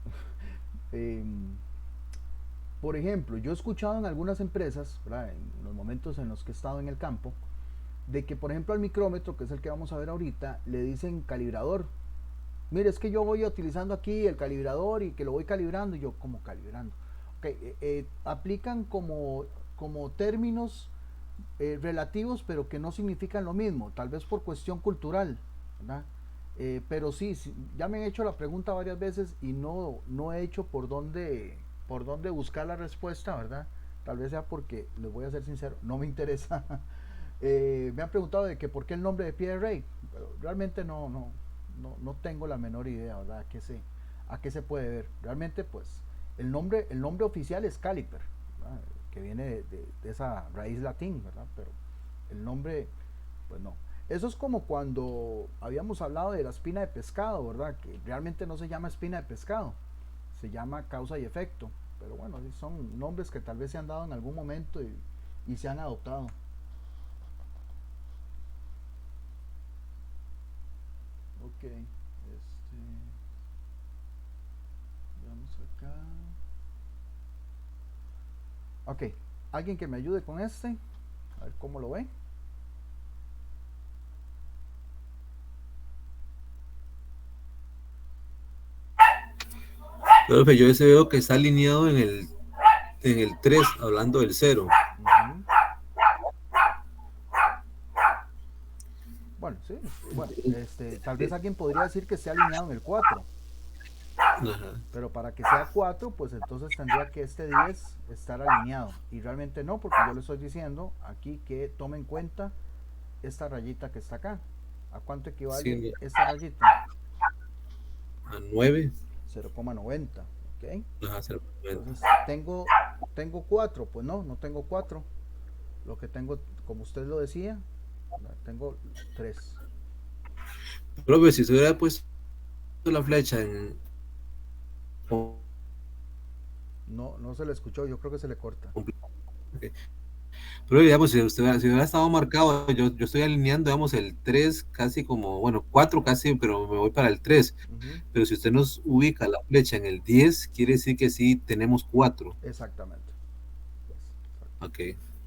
por ejemplo, yo he escuchado en algunas empresas, ¿verdad? En los momentos en los que he estado en el campo, de que por ejemplo al micrómetro, que es el que vamos a ver ahorita, le dicen calibrador. Mire, es que yo voy utilizando aquí el calibrador y que lo voy calibrando. Y yo, ¿cómo calibrando? Okay, aplican como términos relativos, pero que no significan lo mismo, tal vez por cuestión cultural, ¿verdad? Pero sí, ya me han hecho la pregunta varias veces y no he hecho por dónde buscar la respuesta, ¿verdad? Tal vez sea porque, les voy a ser sincero, no me interesa. Me han preguntado de que por qué el nombre de pie de rey, pero realmente no tengo la menor idea, ¿verdad? ¿A qué se puede ver? Realmente, pues, el nombre oficial es caliper, ¿verdad? Que viene de esa raíz latín, ¿verdad? Pero el nombre, pues no. Eso es como cuando habíamos hablado de la espina de pescado, ¿verdad? Que realmente no se llama espina de pescado, se llama causa y efecto. Pero bueno, son nombres que tal vez se han dado en algún momento y se han adoptado. Ok, vamos acá. Ok, alguien que me ayude con a ver cómo lo ve. Profe, yo ese veo que está alineado en el 3, hablando del 0. Bueno, sí, bueno, tal vez alguien podría decir que esté alineado en el 4. Ajá. Pero para que sea 4, pues entonces tendría que este 10 estar alineado. Y realmente no, porque yo le estoy diciendo aquí que tome en cuenta esta rayita que está acá. ¿A cuánto equivale esta rayita? A 9. 0,90. ¿Ok? Ajá, 0,90. Entonces tengo 4. Pues no tengo 4. Lo que tengo, como usted lo decía, tengo 3. Profe, si se hubiera puesto la flecha en... No se le escuchó, yo creo que se le corta. Okay. Pero digamos, si hubiera estado marcado, yo estoy alineando, digamos, el 3 casi como, bueno, 4 casi, pero me voy para el 3. Pero si usted nos ubica la flecha en el 10, quiere decir que sí tenemos 4. Exactamente. Ok.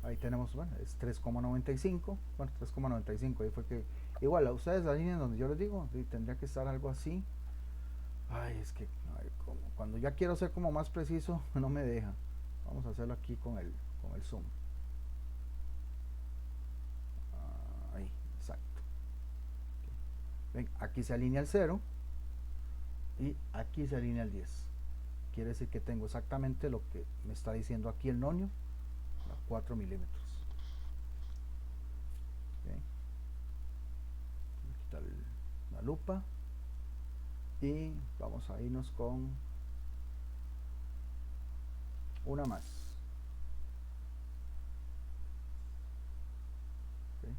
ahí tenemos, bueno, es 3,95, bueno, 3,95, ahí fue que, igual a ustedes la línea donde yo les digo, sí, tendría que estar algo así. Ay, es que cuando ya quiero ser como más preciso, no me deja. Vamos a hacerlo aquí con el zoom. Ahí, exacto. Ven, aquí se alinea el 0 y aquí se alinea el 10. Quiere decir que tengo exactamente lo que me está diciendo aquí el nonio, 4 milímetros. Okay. Voy a quitar la lupa y vamos a irnos con una más. Okay.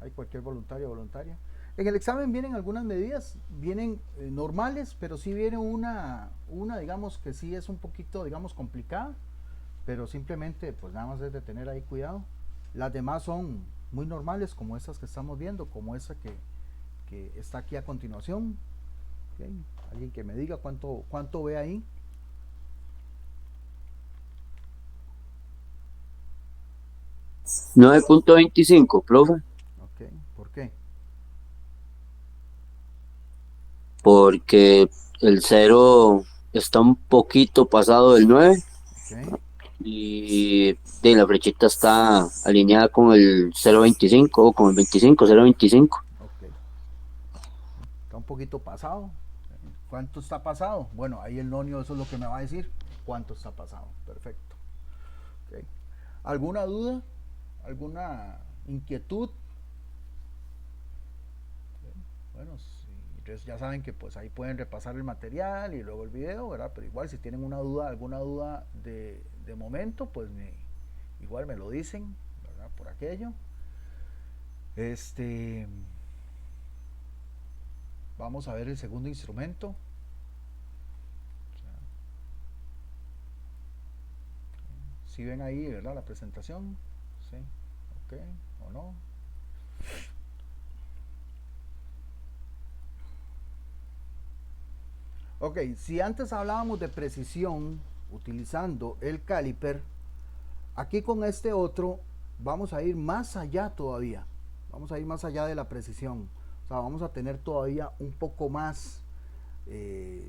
Hay cualquier voluntario o voluntaria. En el examen vienen algunas medidas, vienen normales, pero sí viene una digamos que sí es un poquito, digamos, complicada, pero simplemente pues nada más es de tener ahí cuidado. Las demás son muy normales, como estas que estamos viendo, como esta que está aquí a continuación. Okay. Alguien que me diga cuánto ve ahí. $9.25, profe. Ok, ¿por qué? Porque el 0 está un poquito pasado del 9. Okay. Y la flechita está alineada con el 0.25 o con el 25, 0.25. Ok. Está un poquito pasado. ¿Cuánto está pasado? Bueno, ahí el nonio eso es lo que me va a decir. ¿Cuánto está pasado? Perfecto. Okay. ¿Alguna duda? ¿Alguna inquietud? Okay. Bueno, entonces ya saben que pues ahí pueden repasar el material y luego el video, ¿verdad? Pero igual si tienen una duda, alguna duda de momento, pues igual me lo dicen, ¿verdad? Por aquello. Vamos a ver el segundo instrumento. Si ven ahí, ¿verdad? La presentación. Sí. Ok. ¿O no? Ok. Si antes hablábamos de precisión utilizando el caliper, aquí con este otro vamos a ir más allá todavía. Vamos a ir más allá de la precisión. O sea, vamos a tener todavía un poco más.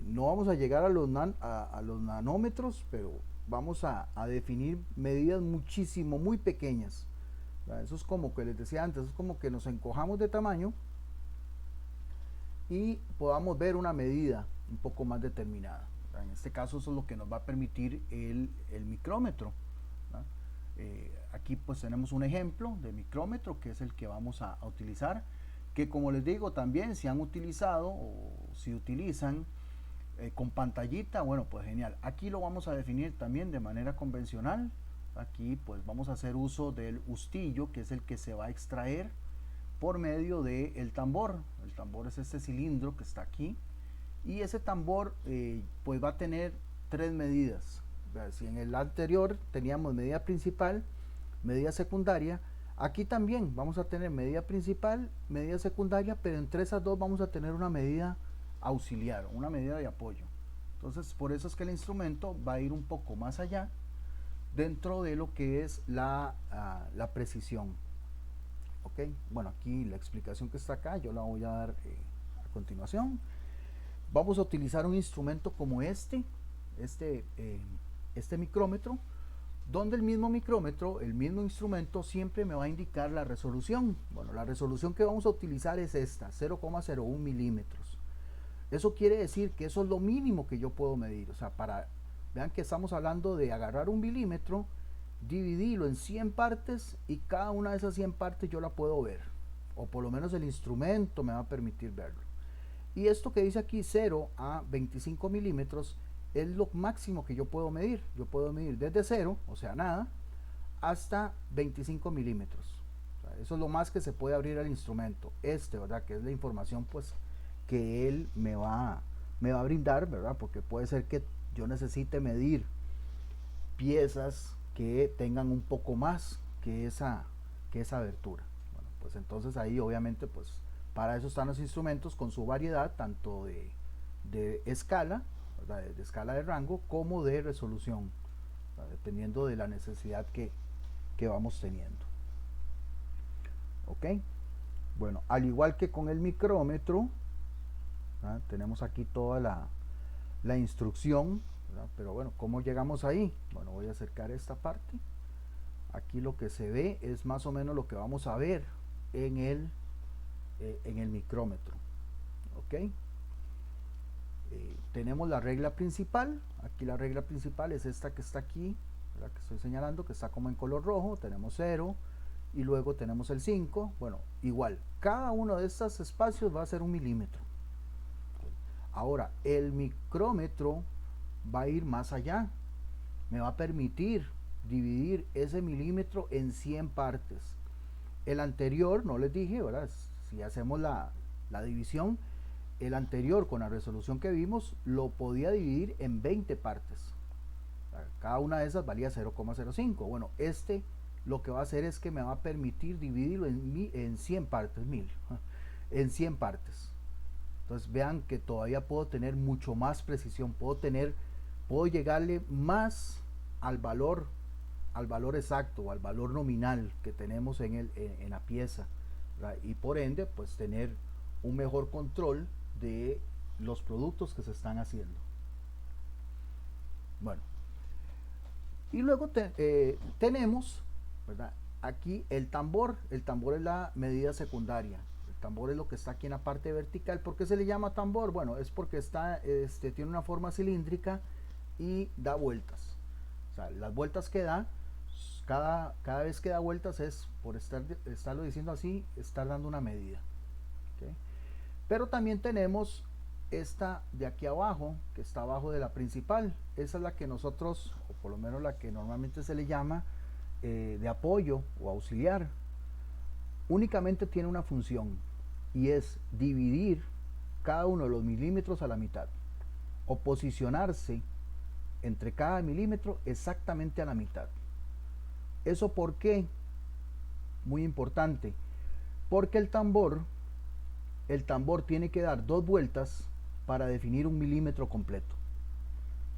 No vamos a llegar a los nanómetros, pero vamos a definir medidas muchísimo, muy pequeñas. Eso es como que les decía antes, es como que nos encojamos de tamaño y podamos ver una medida un poco más determinada. En este caso eso es lo que nos va a permitir el micrómetro. Aquí pues tenemos un ejemplo de micrómetro que es el que vamos a utilizar, que como les digo también si han utilizado o si utilizan con pantallita, bueno pues genial. Aquí lo vamos a definir también de manera convencional. Aquí pues vamos a hacer uso del hustillo, que es el que se va a extraer por medio del tambor. El tambor es este cilindro que está aquí y ese tambor pues va a tener 3 medidas. Si en el anterior teníamos medida principal, medida secundaria, aquí también vamos a tener medida principal, medida secundaria, pero entre esas dos vamos a tener una medida auxiliar, una medida de apoyo. Entonces por eso es que el instrumento va a ir un poco más allá dentro de lo que es la precisión. Ok, bueno, aquí la explicación que está acá yo la voy a dar a continuación. Vamos a utilizar un instrumento como este micrómetro, donde el mismo micrómetro, el mismo instrumento siempre me va a indicar la resolución. Bueno, la resolución que vamos a utilizar es esta, 0,01 milímetros. Eso quiere decir que eso es lo mínimo que yo puedo medir. O sea, vean que estamos hablando de agarrar un milímetro, dividirlo en 100 partes y cada una de esas 100 partes yo la puedo ver. O por lo menos el instrumento me va a permitir verlo. Y esto que dice aquí 0 a 25 milímetros es lo máximo que yo puedo medir. Yo puedo medir desde 0, o sea nada, hasta 25 milímetros. O sea, eso es lo más que se puede abrir al instrumento. ¿Verdad? Que es la información pues que él me va a brindar, ¿verdad? Porque puede ser que yo necesite medir piezas que tengan un poco más que esa abertura. Bueno, pues entonces ahí obviamente pues para eso están los instrumentos con su variedad tanto de escala, ¿verdad? De escala de rango como de resolución. dependiendo de la necesidad que vamos teniendo. Ok, bueno, al igual que con el micrómetro, tenemos aquí toda la instrucción, ¿verdad? Pero bueno, ¿cómo llegamos ahí? Bueno, voy a acercar esta parte. Aquí lo que se ve es más o menos lo que vamos a ver en el micrómetro. Ok, tenemos la regla principal. Aquí la regla principal es esta que está aquí, ¿verdad? Que estoy señalando, que está como en color rojo. Tenemos 0 y luego tenemos el 5. Bueno, igual, cada uno de estos espacios va a ser 1 milímetro. Ahora, el micrómetro va a ir más allá. Me va a permitir dividir ese milímetro en 100 partes. El anterior, no les dije, ¿verdad? Si hacemos la división, el anterior con la resolución que vimos lo podía dividir en 20 partes. Cada una de esas valía 0,05. Bueno, este lo que va a hacer es que me va a permitir dividirlo en 100 partes, en 100 partes. Entonces vean que todavía puedo tener mucho más precisión, puedo llegarle más al valor exacto, al valor nominal que tenemos en la pieza, ¿verdad? Y por ende pues tener un mejor control de los productos que se están haciendo. Bueno, y luego tenemos, ¿verdad? Aquí el tambor es la medida secundaria. El tambor es lo que está aquí en la parte vertical. ¿Por qué se le llama tambor? Bueno, es porque tiene una forma cilíndrica y da vueltas. O sea, las vueltas que da, cada vez que da vueltas es, por estarlo diciendo así, estar dando una medida. ¿Okay? Pero también tenemos esta de aquí abajo, que está abajo de la principal. Esa es la que nosotros, o por lo menos la que normalmente se le llama de apoyo o auxiliar. Únicamente tiene una función, y es dividir cada uno de los milímetros a la mitad, o posicionarse entre cada milímetro exactamente a la mitad. ¿Eso por qué? Muy importante, porque el tambor tiene que dar 2 vueltas para definir un milímetro completo.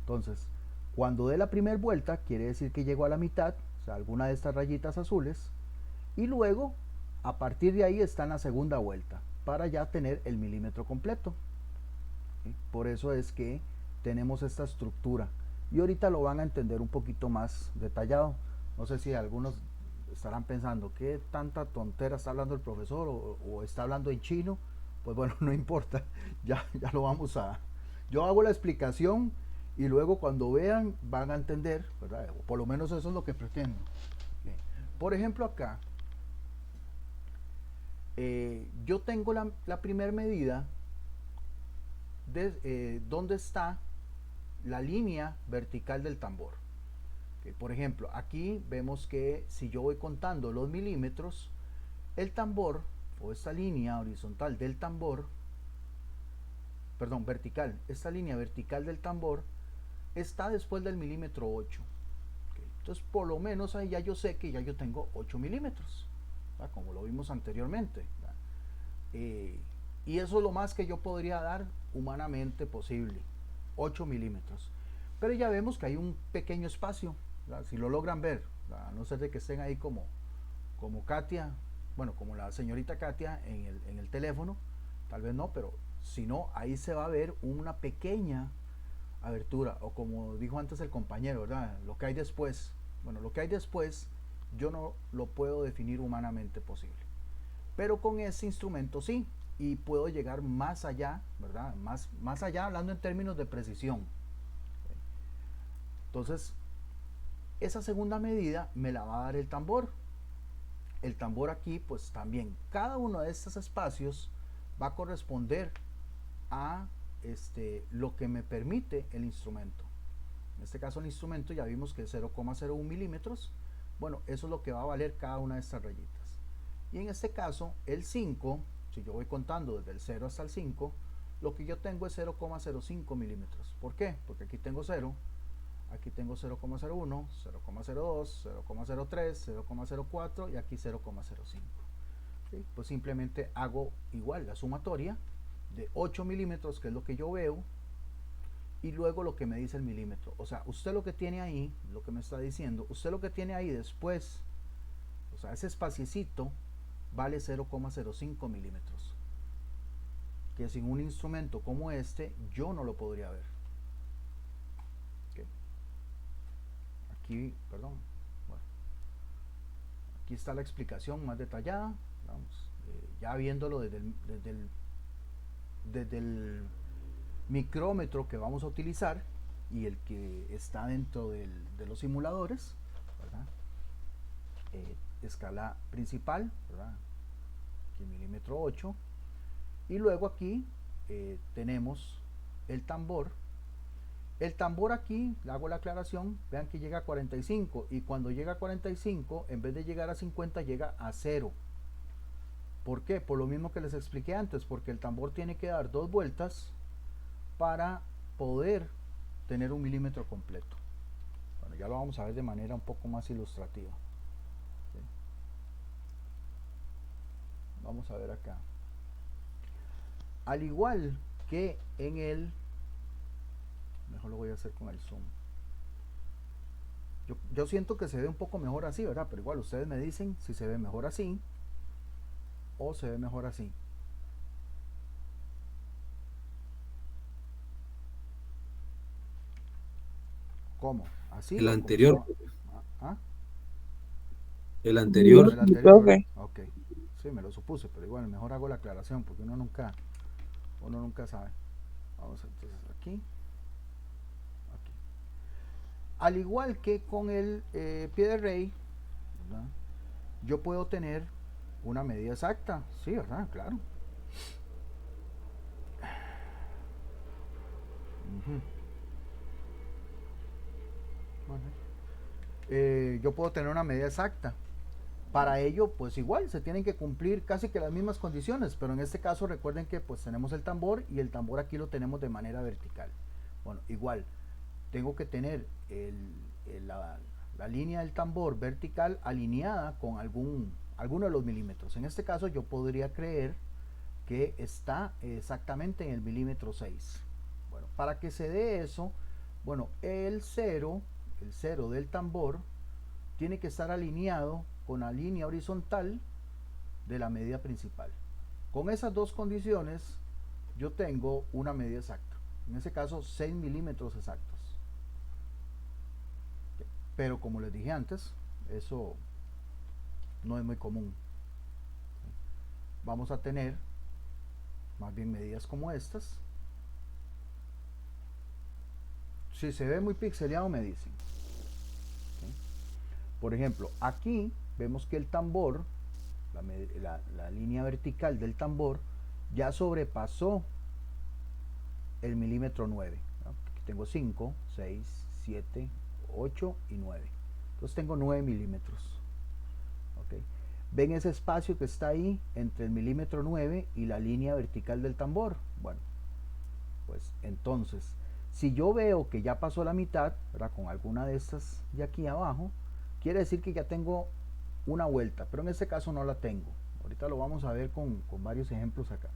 Entonces, cuando dé la primera vuelta, quiere decir que llegó a la mitad, o sea, alguna de estas rayitas azules, y luego, a partir de ahí está en la segunda vuelta, para ya tener el milímetro completo. ¿Sí? Por eso es que tenemos esta estructura, y ahorita lo van a entender un poquito más detallado. No sé si algunos estarán pensando, ¿qué tanta tontera está hablando el profesor? O está hablando en chino. Pues bueno, no importa, ya lo vamos a... Yo hago la explicación y luego cuando vean van a entender, ¿verdad? O por lo menos eso es lo que pretendo. Bien. Por ejemplo acá, yo tengo la primera medida de dónde está la línea vertical del tambor. Okay. Por ejemplo, aquí vemos que si yo voy contando los milímetros, el tambor, o esta línea horizontal del tambor, perdón, vertical, esta línea vertical del tambor está después del milímetro 8. Okay. Entonces, por lo menos ahí ya yo sé que ya yo tengo 8 milímetros, ¿verdad? Como lo vimos anteriormente. Y eso es lo más que yo podría dar humanamente posible, 8 milímetros. Pero ya vemos que hay un pequeño espacio, ¿verdad? Si lo logran ver, ¿verdad? A no ser de que estén ahí como Katia, bueno, como la señorita Katia en el teléfono, tal vez no, pero si no, ahí se va a ver una pequeña abertura, o como dijo antes el compañero, ¿verdad? Lo que hay después. Bueno, lo que hay después yo no lo puedo definir humanamente posible, pero con ese instrumento sí, y puedo llegar más allá, ¿verdad? Más allá, hablando en términos de precisión. Entonces, esa segunda medida me la va a dar el tambor. El tambor aquí, pues también, cada uno de estos espacios va a corresponder a lo que me permite el instrumento. En este caso el instrumento ya vimos que es 0,01 milímetros. Bueno, eso es lo que va a valer cada una de estas rayitas. Y en este caso, el 5, si yo voy contando desde el 0 hasta el 5, lo que yo tengo es 0,05 milímetros. ¿Por qué? Porque aquí tengo 0. Aquí tengo 0,01, 0,02, 0,03, 0,04 y aquí 0,05. ¿Sí? Pues simplemente hago igual la sumatoria de 8 milímetros, que es lo que yo veo, y luego lo que me dice el milímetro. O sea, usted lo que tiene ahí, lo que me está diciendo, usted lo que tiene ahí después, o sea, ese espaciecito vale 0,05 milímetros. Que sin un instrumento como este, yo no lo podría ver. Okay. Aquí, perdón. Bueno, aquí está la explicación más detallada. Vamos, ya viéndolo desde el micrómetro que vamos a utilizar y el que está dentro de los simuladores, ¿verdad? Escala principal, ¿verdad? Aquí milímetro 8, y luego aquí tenemos el tambor. El tambor aquí, le hago la aclaración, vean que llega a 45, y cuando llega a 45, en vez de llegar a 50, llega a 0. ¿Por qué? Por lo mismo que les expliqué antes, porque el tambor tiene que dar 2 vueltas para poder tener un milímetro completo. Bueno, ya lo vamos a ver de manera un poco más ilustrativa. ¿Sí? Vamos a ver acá. Al igual que en el... Mejor lo voy a hacer con el zoom. Yo siento que se ve un poco mejor así, ¿verdad? Pero igual ustedes me dicen si se ve mejor así o se ve mejor así. ¿Cómo? ¿Así? El anterior. ¿Ah? El anterior. El anterior. Ok. Sí, me lo supuse, pero igual mejor hago la aclaración porque uno nunca sabe. Vamos entonces aquí. Al igual que con el pie de rey, ¿verdad? Yo puedo tener una medida exacta, sí, ¿verdad? Claro. Yo puedo tener una medida exacta. Para ello, pues igual, se tienen que cumplir casi que las mismas condiciones, pero en este caso recuerden que pues tenemos el tambor y el tambor aquí lo tenemos de manera vertical. Bueno, igual, tengo que tener la línea del tambor vertical alineada con alguno de los milímetros. En este caso yo podría creer que está exactamente en el milímetro 6. Bueno, para que se dé eso, bueno, el cero del tambor tiene que estar alineado con la línea horizontal de la medida principal. Con esas dos condiciones yo tengo una medida exacta. En este caso 6 milímetros exactos. Pero como les dije antes, eso no es muy común. Vamos a tener más bien medidas como estas. Si se ve muy pixeleado me dicen. Por ejemplo, aquí vemos que el tambor, la línea vertical del tambor, ya sobrepasó el milímetro 9. Aquí tengo 5, 6, 7, 8 y 9. Entonces tengo 9 milímetros. ¿Okay? ¿Ven ese espacio que está ahí entre el milímetro 9 y la línea vertical del tambor? Bueno, pues entonces, si yo veo que ya pasó la mitad, ¿verdad? Con alguna de estas de aquí abajo, quiere decir que ya tengo una vuelta, pero en este caso no la tengo. Ahorita lo vamos a ver con varios ejemplos acá.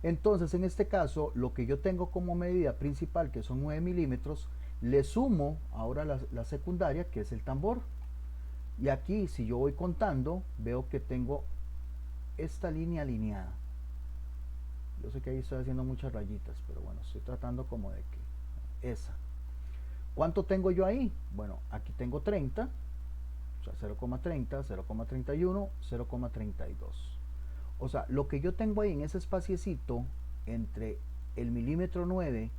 Entonces, en este caso, lo que yo tengo como medida principal, que son 9 milímetros, le sumo ahora la secundaria, que es el tambor. Y aquí, si yo voy contando, veo que tengo esta línea alineada. Yo sé que ahí estoy haciendo muchas rayitas, pero bueno, estoy tratando como de que esa. ¿Cuánto tengo yo ahí? Bueno, aquí tengo 30, o sea, 0,30, 0,31, 0,32. O sea, lo que yo tengo ahí en ese espaciecito entre el milímetro 9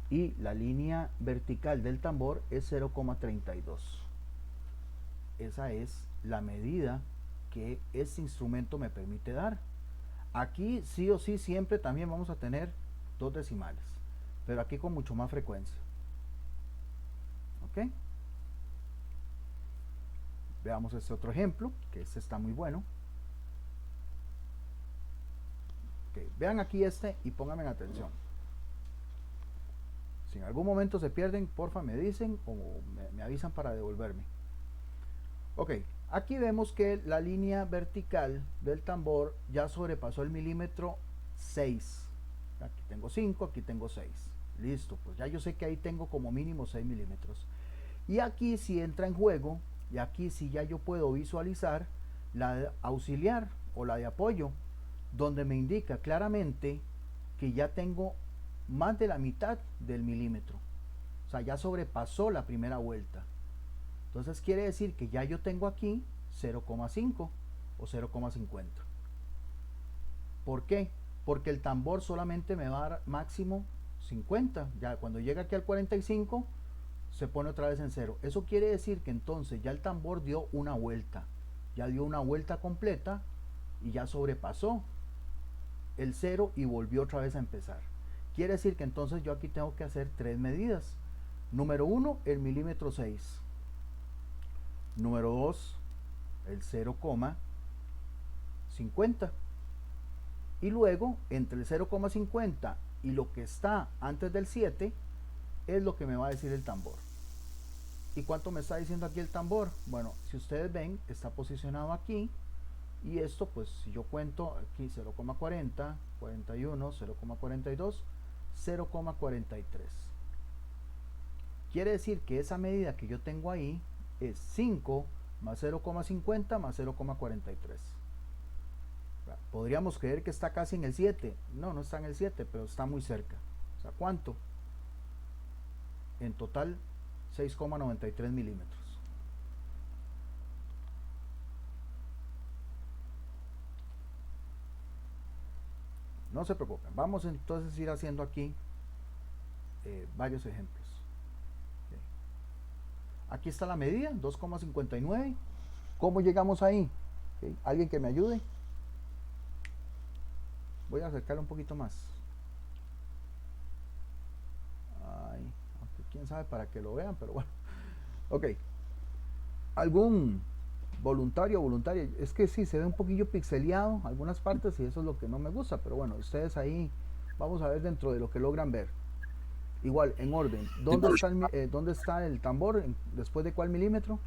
y la línea vertical del tambor es 0,32. Esa es la medida que este instrumento me permite dar. Aquí sí o sí siempre también vamos a tener 2 decimales, pero aquí con mucho más frecuencia. ¿Ok? Veamos este otro ejemplo, que este está muy bueno. Okay, vean aquí este y pónganme atención. Si en algún momento se pierden, porfa me dicen o me avisan para devolverme. Ok, aquí vemos que la línea vertical del tambor ya sobrepasó el milímetro 6. Aquí tengo 5, aquí tengo 6. Listo, pues ya yo sé que ahí tengo como mínimo 6 milímetros. Y aquí sí entra en juego, y aquí sí ya yo puedo visualizar la de auxiliar o la de apoyo, donde me indica claramente que ya tengo más de la mitad del milímetro. O sea, ya sobrepasó la primera vuelta. Entonces quiere decir que ya yo tengo aquí 0,5 o 0,50. ¿Por qué? Porque el tambor solamente me va a dar máximo 50. Ya cuando llega aquí al 45 se pone otra vez en 0. Eso quiere decir que entonces ya el tambor dio una vuelta. Ya dio una vuelta completa y ya sobrepasó el 0 y volvió otra vez a empezar. Quiere decir que entonces yo aquí tengo que hacer 3 medidas. Número 1, el milímetro 6. Número 2, el 0,50. Y luego, entre el 0,50 y lo que está antes del 7, es lo que me va a decir el tambor. ¿Y cuánto me está diciendo aquí el tambor? Bueno, si ustedes ven, está posicionado aquí. Y esto, pues, si yo cuento aquí 0,40, 41, 0,42, 0,43. Quiere decir que esa medida que yo tengo ahí es 5 más 0,50 más 0,43. Podríamos creer que está casi en el 7. No, no está en el 7, pero está muy cerca. O sea, ¿cuánto? En total, 6,93 milímetros. No se preocupen. Vamos entonces a ir haciendo aquí varios ejemplos. Okay. Aquí está la medida, 2,59. ¿Cómo llegamos ahí? Okay. ¿Alguien que me ayude? Voy a acercarle un poquito más. Ay, quién sabe para que lo vean, pero bueno. Ok. ¿Algún voluntario o voluntaria? Es que sí, se ve un poquillo pixeleado algunas partes y eso es lo que no me gusta, pero bueno, ustedes ahí vamos a ver dentro de lo que logran ver. Igual, en orden. ¿Dónde está el tambor? ¿Después de cuál milímetro?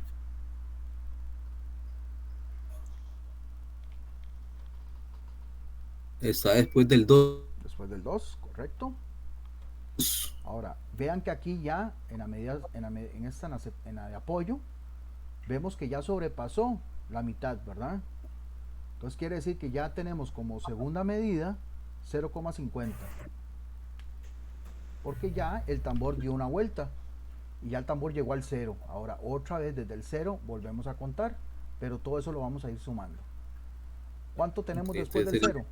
Está después del 2. Después del 2, correcto. Ahora, vean que aquí ya en la medida, en la de apoyo, vemos que ya sobrepasó la mitad, ¿verdad? Entonces quiere decir que ya tenemos como segunda medida 0,50. Porque ya el tambor dio una vuelta y ya el tambor llegó al 0. Ahora otra vez desde el 0 volvemos a contar, pero todo eso lo vamos a ir sumando. ¿Cuánto tenemos después del 0?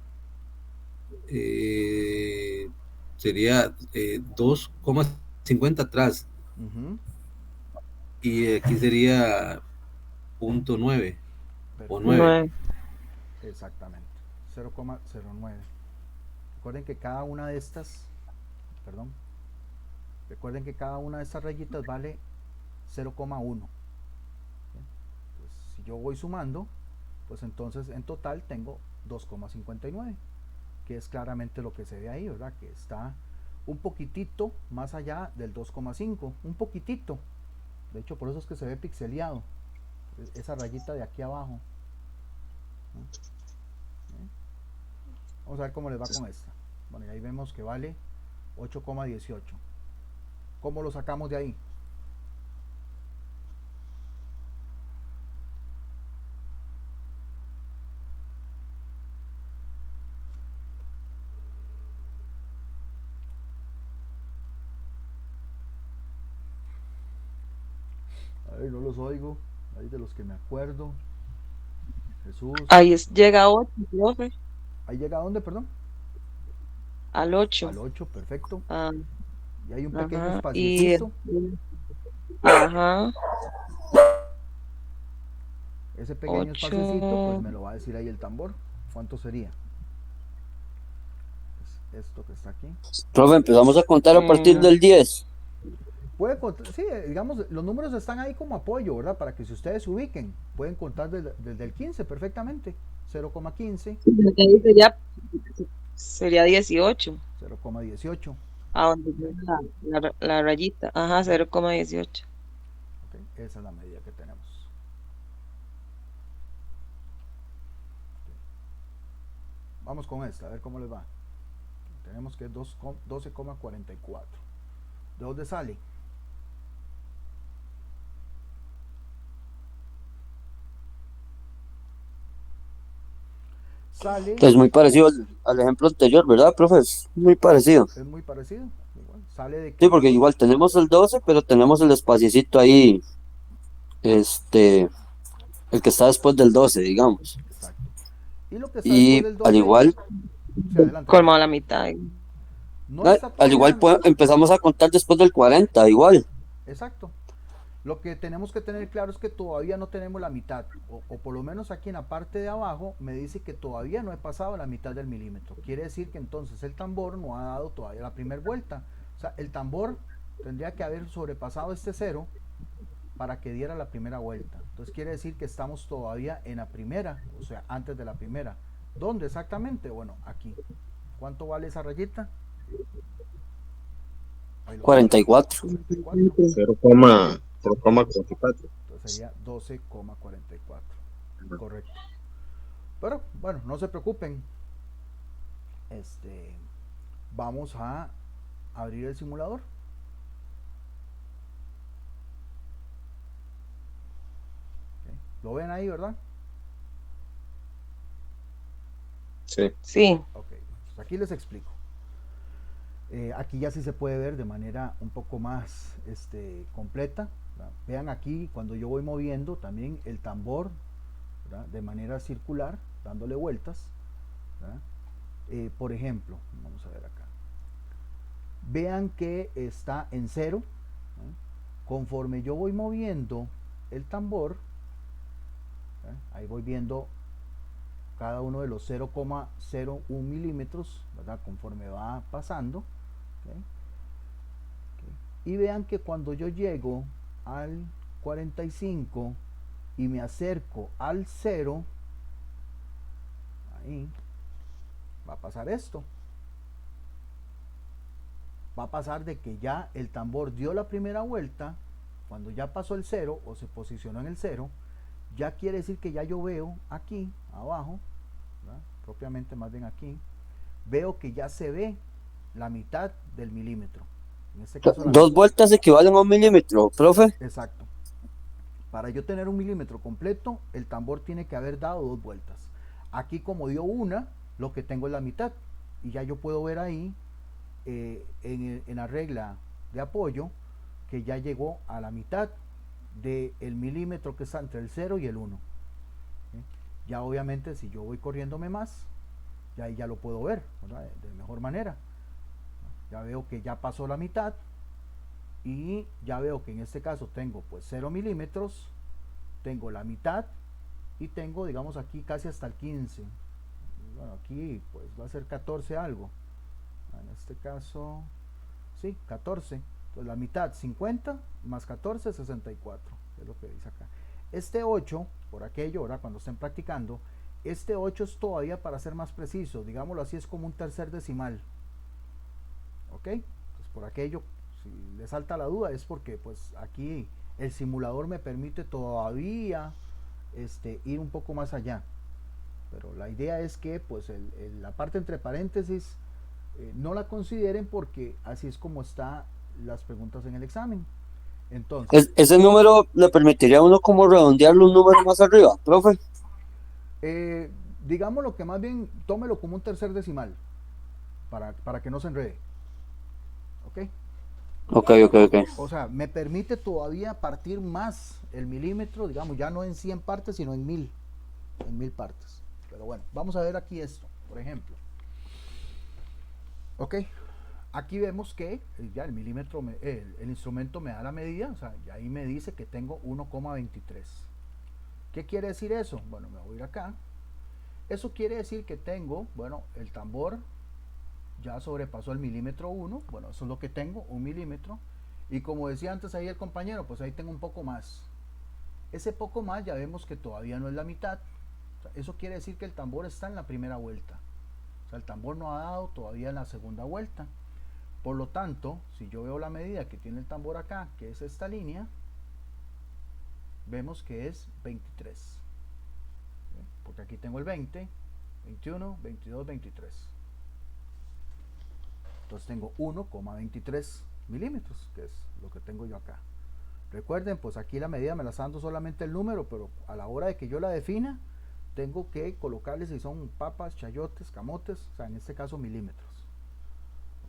Sería 2,50 atrás. Y aquí sería 0,9 o 9. Exactamente, 0,09. Recuerden que cada una de estas, rayitas vale 0,1. Si yo voy sumando, pues entonces en total tengo 2,59, que es claramente lo que se ve ahí, ¿verdad? Que está un poquitito más allá del 2,5, un poquitito. De hecho, por eso es que se ve pixeleado, esa rayita de aquí abajo. Vamos a ver cómo les va con esta. Bueno, y ahí vemos que vale 8,18. ¿Cómo lo sacamos de ahí? Ay, no los oigo. Ahí de los que me acuerdo. Jesús. Ahí llega a 8, profe. ¿Ahí llega a dónde, perdón? Al 8. Al 8, perfecto. Y hay un Ajá, pequeño espaciocito. Ajá. Ese pequeño espaciocito, pues me lo va a decir ahí el tambor. ¿Cuánto sería? Pues esto que está aquí. Profe, empezamos a contar a partir del 10. Puede contar, sí, digamos, los números están ahí como apoyo, ¿verdad? Para que si ustedes se ubiquen, pueden contar desde el 15 perfectamente. 0,15. Sería 18. 0,18. A donde llega la rayita. Ajá, 0,18. Okay, esa es la medida que tenemos. Okay. Vamos con esta, a ver cómo les va. tenemos que es 12,44. ¿De dónde sale? Sale, Es muy parecido al ejemplo anterior, ¿verdad, profe? Es muy parecido. es muy parecido, igual, sale de Sí, que porque yo, igual tenemos el 12, pero tenemos el espaciecito ahí, este, el que está después del 12, digamos. exacto, y lo que está después Y del al 12, igual, sí, adelante, Colmo a adelante, la mitad. no está al todavía en la igual mitad, empezamos a contar después del 40, igual. exacto. Lo que tenemos que tener claro es que todavía no tenemos la mitad, o por lo menos aquí en la parte de abajo me dice que todavía no he pasado la mitad del milímetro. Quiere decir que entonces el tambor no ha dado todavía la primera vuelta. O sea, el tambor tendría que haber sobrepasado este cero para que diera la primera vuelta. Entonces quiere decir que estamos todavía en la primera, o sea, antes de la primera. ¿Dónde exactamente? Bueno, aquí. ¿Cuánto vale esa rayita? Ahí lo tiene, 44. 44. 0,44. Entonces sería 12,44. Correcto. Pero bueno, no se preocupen. Vamos a abrir el simulador. Okay. ¿Lo ven ahí, verdad? Sí. Sí. Ok, pues aquí les explico. Aquí ya sí se puede ver de manera un poco más completa, ¿verdad? Vean aquí cuando yo voy moviendo también el tambor, ¿verdad? De manera circular, dándole vueltas, ¿verdad? Por ejemplo, vamos a ver acá. Vean que está en cero, ¿verdad? Conforme yo voy moviendo el tambor, ¿verdad? Ahí voy viendo cada uno de los 0,01 milímetros, ¿verdad? Conforme va pasando. ¿Okay? Okay. Y vean que cuando yo llego al 45 y me acerco al 0, ahí va a pasar esto. Va a pasar de que ya el tambor dio la primera vuelta, cuando ya pasó el 0 o se posicionó en el 0, ya quiere decir que ya yo veo aquí abajo, ¿verdad? Propiamente más bien aquí, veo que ya se ve la mitad del milímetro. En este caso Dos vueltas equivalen a 1 milímetro, profe. Exacto. Para yo tener 1 milímetro completo, el tambor tiene que haber dado 2 vueltas. Aquí como dio una, lo que tengo es la mitad. Y ya yo puedo ver ahí, en la regla de apoyo, que ya llegó a la mitad del milímetro que está entre el 0 y el 1. ¿Sí? Ya obviamente si yo voy corriéndome más, ya lo puedo ver, ¿verdad? De mejor manera. Ya veo que ya pasó la mitad y ya veo que en este caso tengo pues 0 milímetros, tengo la mitad y tengo, digamos, aquí casi hasta el 15. Bueno, aquí pues va a ser 14 algo. En este caso, sí, 14. Entonces la mitad, 50 más 14, 64. Es lo que dice acá. Este 8, por aquello, ahora cuando estén practicando, este 8 es todavía, para ser más preciso, digámoslo así, es como un tercer decimal. ¿Ok? Pues por aquello, si le salta la duda, es porque pues aquí el simulador me permite todavía ir un poco más allá. Pero la idea es que pues la parte entre paréntesis no la consideren, porque así es como están las preguntas en el examen. Entonces, Ese número le permitiría a uno como redondearlo un número más arriba, profe. digámoslo que más bien tómelo como un tercer decimal, para que no se enrede. ¿Ok? Ok. O sea, me permite todavía partir más el milímetro, digamos, ya no en 100 partes, sino en 1000 partes. Pero bueno, vamos a ver aquí esto, por ejemplo. Ok, aquí vemos que ya el milímetro, el instrumento me da la medida, o sea, ya ahí me dice que tengo 1,23. ¿Qué quiere decir eso? Bueno, me voy a ir acá. Eso quiere decir que tengo, bueno, el tambor ya sobrepasó el milímetro 1, bueno, eso es lo que tengo, 1 milímetro. Y como decía antes ahí el compañero, pues ahí tengo un poco más. Ese poco más ya vemos que todavía no es la mitad. O sea, eso quiere decir que el tambor está en la primera vuelta. O sea, el tambor no ha dado todavía la segunda vuelta. Por lo tanto, si yo veo la medida que tiene el tambor acá, que es esta línea, vemos que es 23. ¿Sí? Porque aquí tengo el 20, 21, 22, 23. Entonces tengo 1,23 milímetros, que es lo que tengo yo acá. Recuerden, pues aquí la medida me la está dando solamente el número, pero a la hora de que yo la defina, tengo que colocarle si son papas, chayotes, camotes, o sea, en este caso milímetros.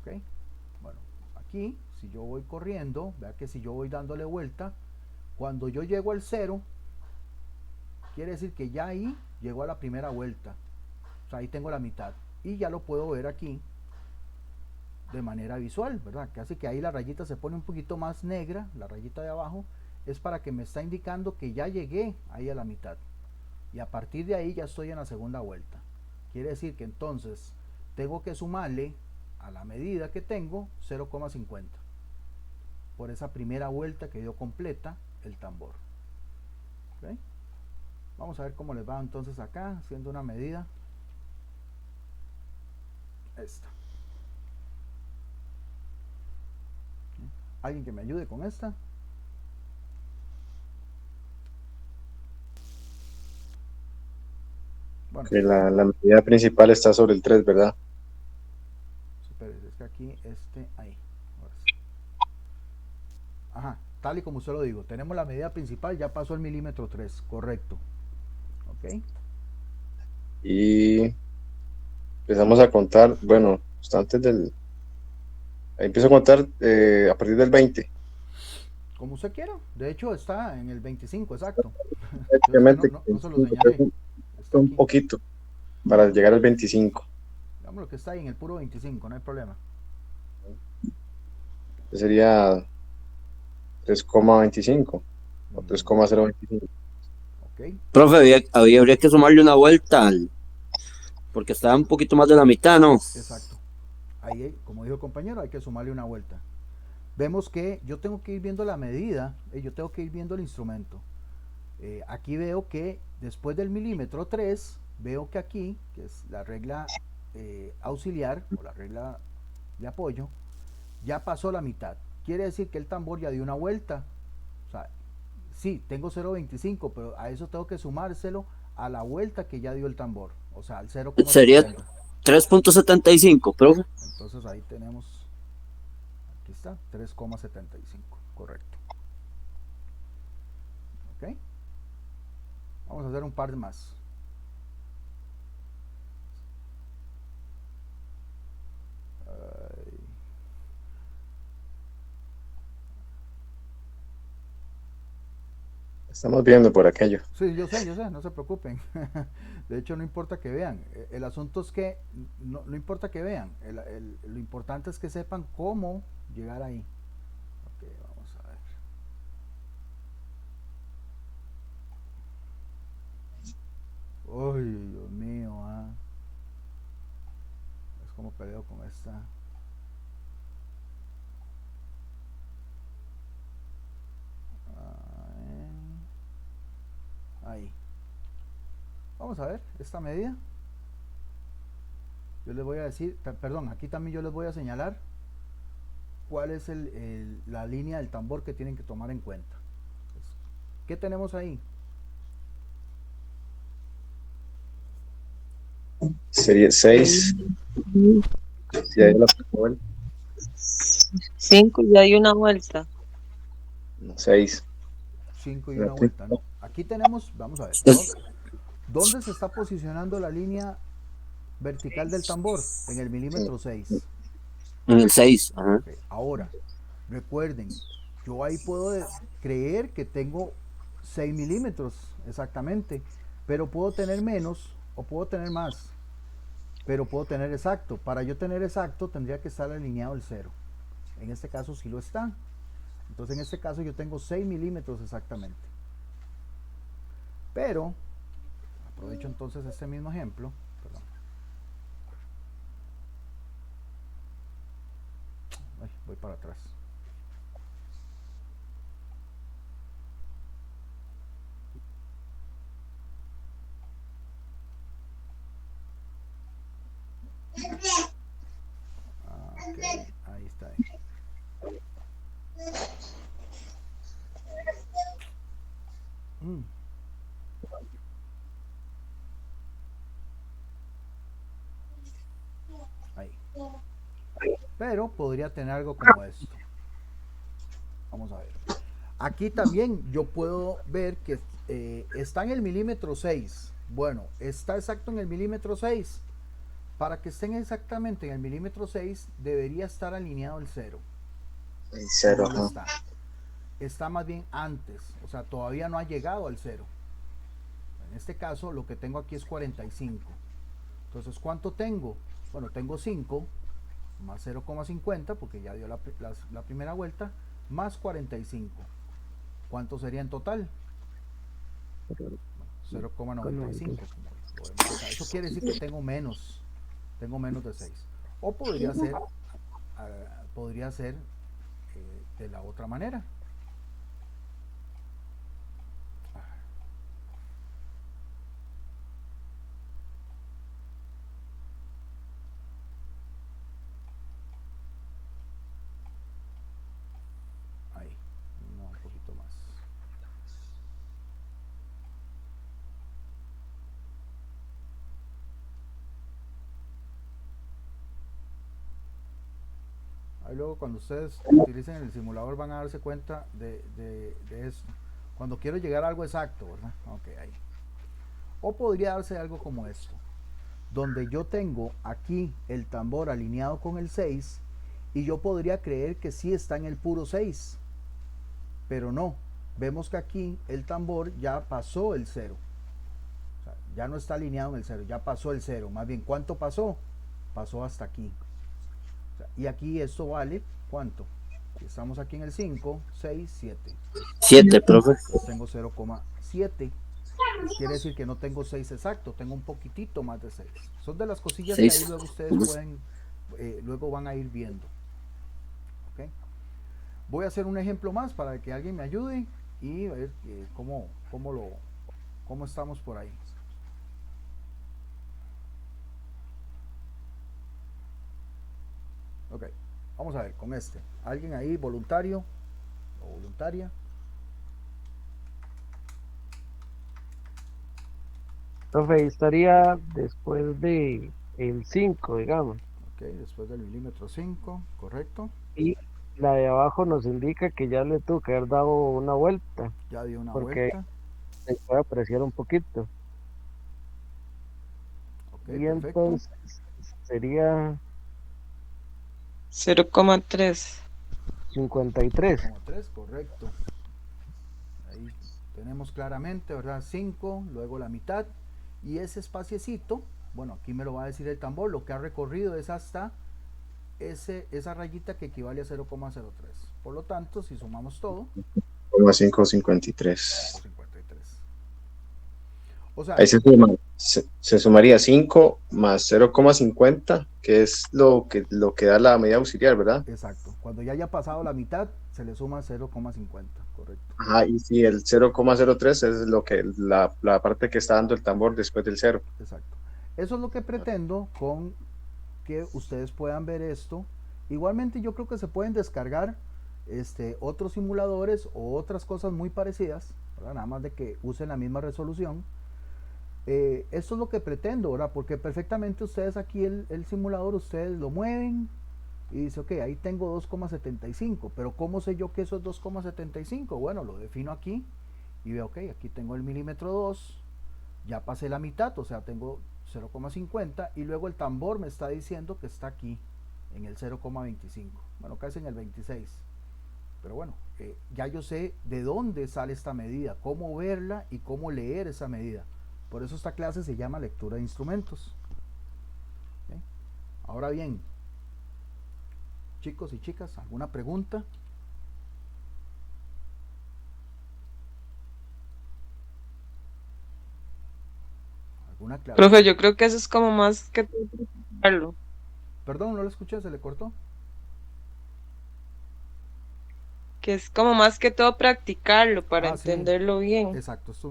¿Ok? Bueno, aquí, si yo voy corriendo, vea que si yo voy dándole vuelta, cuando yo llego al 0, quiere decir que ya ahí llegó a la primera vuelta. O sea, ahí tengo la mitad. Y ya lo puedo ver aquí de manera visual, ¿verdad? Casi que ahí la rayita se pone un poquito más negra, la rayita de abajo, es para que me está indicando que ya llegué ahí a la mitad. Y a partir de ahí ya estoy en la segunda vuelta. Quiere decir que entonces tengo que sumarle a la medida que tengo 0,50 por esa primera vuelta que dio completa el tambor. ¿Okay? Vamos a ver cómo les va entonces acá, haciendo una medida. Esta. ¿Alguien que me ayude con esta? Bueno. Que la medida principal está sobre el 3, ¿verdad? Es que aquí, ahí. Ajá, tal y como se lo digo, tenemos la medida principal, ya pasó el milímetro 3, correcto. Ok. Y empezamos a contar, bueno, antes del... Ahí empiezo a contar a partir del 20. Como usted quiera, de hecho está en el 25, exacto. Exactamente. No se lo señalé. Está un aquí. Poquito para llegar al 25. Digamos lo que está ahí en el puro 25, no hay problema. Sería 3,25 o 3,025. Ok. Profe, habría que sumarle una vuelta porque está un poquito más de la mitad, ¿no? Exacto. Ahí, como dijo el compañero, hay que sumarle una vuelta. Vemos que yo tengo que ir viendo la medida, yo tengo que ir viendo el instrumento. Aquí veo que después del milímetro 3, veo que aquí, que es la regla auxiliar o la regla de apoyo, ya pasó la mitad. Quiere decir que el tambor ya dio una vuelta. O sea, sí, tengo 0.25, pero a eso tengo que sumárselo a la vuelta que ya dio el tambor. O sea, al 0,50. Sería 3.75, profe. Entonces ahí tenemos, aquí está, 3,75, correcto. Ok. Vamos a hacer un par más. Estamos viendo por aquello. Sí, yo sé, no se preocupen. De hecho, no importa que vean. El asunto es que no importa que vean. Lo importante es que sepan cómo llegar ahí. Ok, vamos a ver. Uy, Dios mío, es como peleo con esta. Ahí. Vamos a ver esta medida. Yo les voy a decir, perdón, aquí también yo les voy a señalar cuál es la línea del tambor que tienen que tomar en cuenta. ¿Qué tenemos ahí? Sería 6. Si hay la vuelta. 5 y hay una vuelta. 6. 5 y una vuelta, ¿no? Aquí tenemos, vamos a ver, ¿dónde se está posicionando la línea vertical del tambor? En el milímetro 6. En el 6. Ajá. Okay. Ahora, recuerden, yo ahí puedo creer que tengo 6 milímetros exactamente, pero puedo tener menos o puedo tener más, pero puedo tener exacto. Para yo tener exacto tendría que estar alineado el 0. En este caso sí lo está. Entonces en este caso yo tengo 6 milímetros exactamente. Pero, aprovecho entonces este mismo ejemplo. Perdón. Ay, voy para atrás. Ok, ahí está. Ahí. pero podría tener algo como esto. Vamos a ver. Aquí también yo puedo ver que está en el milímetro 6. Bueno, está exacto en el milímetro 6. Para que estén exactamente en el milímetro 6, debería estar alineado el 0. El 0, no está. Está más bien antes, o sea, todavía no ha llegado al 0. En este caso, lo que tengo aquí es 45. Entonces, ¿cuánto tengo? Bueno, tengo 5 más 0,50, porque ya dio la primera vuelta, más 45. ¿Cuánto sería en total? 0,95. Eso quiere decir que tengo menos de 6. O podría ser de la otra manera. Ahí, no, un poquito más. Ahí luego cuando ustedes utilicen el simulador van a darse cuenta de esto. Cuando quiero llegar a algo exacto, ¿verdad? Ok, ahí. O podría darse algo como esto, donde yo tengo aquí el tambor alineado con el 6 y yo podría creer que sí está en el puro 6, pero no. Vemos que aquí el tambor ya pasó el 0. O sea, ya no está alineado en el 0, ya pasó el 0. Más bien, ¿cuánto pasó? Pasó hasta aquí. O sea, y aquí esto vale, ¿cuánto? Estamos aquí en el 5, 6, 7. 7, profe. Tengo 0,7. Quiere decir que no tengo 6 exacto, tengo un poquitito más de 6. Son de las cosillas 6. Que ahí luego ustedes pueden, luego van a ir viendo. ¿Okay? Voy a hacer un ejemplo más para que alguien me ayude y ver cómo estamos por ahí. Ok, vamos a ver con este. ¿Alguien ahí voluntario o voluntaria? Profe, estaría después de el 5, digamos. Ok, después del milímetro 5, correcto. Y la de abajo nos indica que ya le tuvo que haber dado una vuelta. Ya dio una porque vuelta. Se puede apreciar un poquito. Okay, y perfecto. Entonces sería 0,3. 53. 0,3, correcto. Ahí tenemos claramente, ¿verdad? 5, luego la mitad. Y ese espaciecito, bueno, aquí me lo va a decir el tambor, lo que ha recorrido es hasta esa rayita que equivale a 0,03. Por lo tanto, si sumamos todo, 5,53. O sea, ahí se sumaría 5 más 0,50, que es lo que da la medida auxiliar, ¿verdad? Exacto. Cuando ya haya pasado la mitad, se le suma 0,50, correcto. Ajá, y si el 0,03 es lo que la parte que está dando el tambor después del 0. Exacto. Eso es lo que pretendo con que ustedes puedan ver esto. Igualmente yo creo que se pueden descargar otros simuladores o otras cosas muy parecidas, ¿verdad? Nada más de que usen la misma resolución. Esto es lo que pretendo, ¿verdad? Porque perfectamente ustedes aquí el simulador, ustedes lo mueven y dice, ok, ahí tengo 2,75, pero ¿cómo sé yo que eso es 2,75? Bueno, lo defino aquí y veo, ok, aquí tengo el milímetro 2, ya pasé la mitad, o sea, tengo 0,50 y luego el tambor me está diciendo que está aquí en el 0,25, bueno, casi en el 26, pero bueno, ya yo sé de dónde sale esta medida, cómo verla y cómo leer esa medida. Por eso esta clase se llama lectura de instrumentos. ¿Okay? Ahora bien, chicos y chicas, ¿alguna pregunta? ¿Alguna aclaración? Profe, yo creo que eso es como más que practicarlo. Perdón, no lo escuché, se le cortó. Que es como más que todo practicarlo para entenderlo sí. bien. Exacto, esto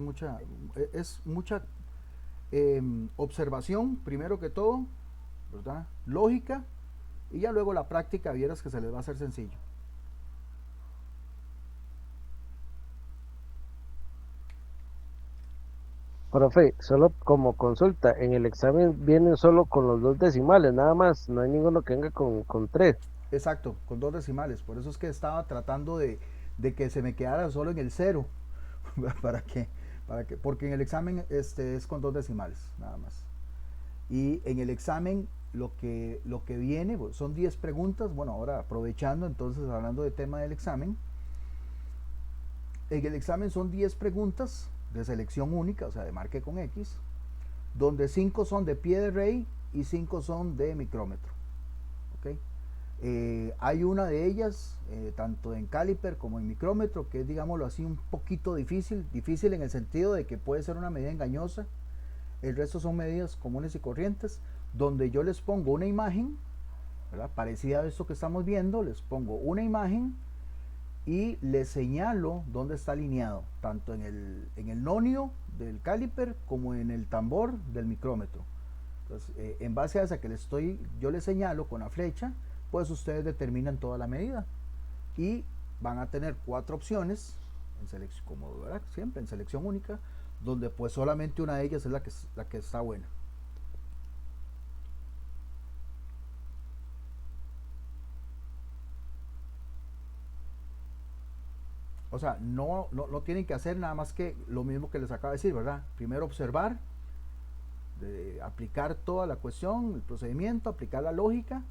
es mucha observación, primero que todo, ¿verdad? Lógica, y ya luego la práctica, vieras que se les va a hacer sencillo. Profe, solo como consulta, en el examen vienen solo con los 2 decimales, nada más, no hay ninguno que venga con 3. Exacto, con 2 decimales. Por eso es que estaba tratando de que se me quedara solo en el 0. ¿Para qué? Porque en el examen es con 2 decimales, nada más. Y en el examen lo que viene pues, son 10 preguntas. Bueno, ahora aprovechando, entonces hablando del tema del examen. En el examen son 10 preguntas de selección única, o sea, de marque con X, donde 5 son de pie de rey y 5 son de micrómetro. ¿Ok? Hay una de ellas, tanto en caliper como en micrómetro, que es, digámoslo así, un poquito difícil en el sentido de que puede ser una medida engañosa. El resto son medidas comunes y corrientes, donde yo les pongo una imagen, ¿verdad? Parecida a esto que estamos viendo, les pongo una imagen y les señalo dónde está alineado, tanto en el nonio del caliper como en el tambor del micrómetro. Entonces, en base a esa que yo les señalo con la flecha, pues ustedes determinan toda la medida y van a tener 4 opciones en selección, como ¿verdad? Siempre en selección única, donde pues solamente una de ellas es la que está buena. O sea, no tienen que hacer nada más que lo mismo que les acabo de decir, ¿verdad? Primero observar, aplicar toda la cuestión, el procedimiento, aplicar la lógica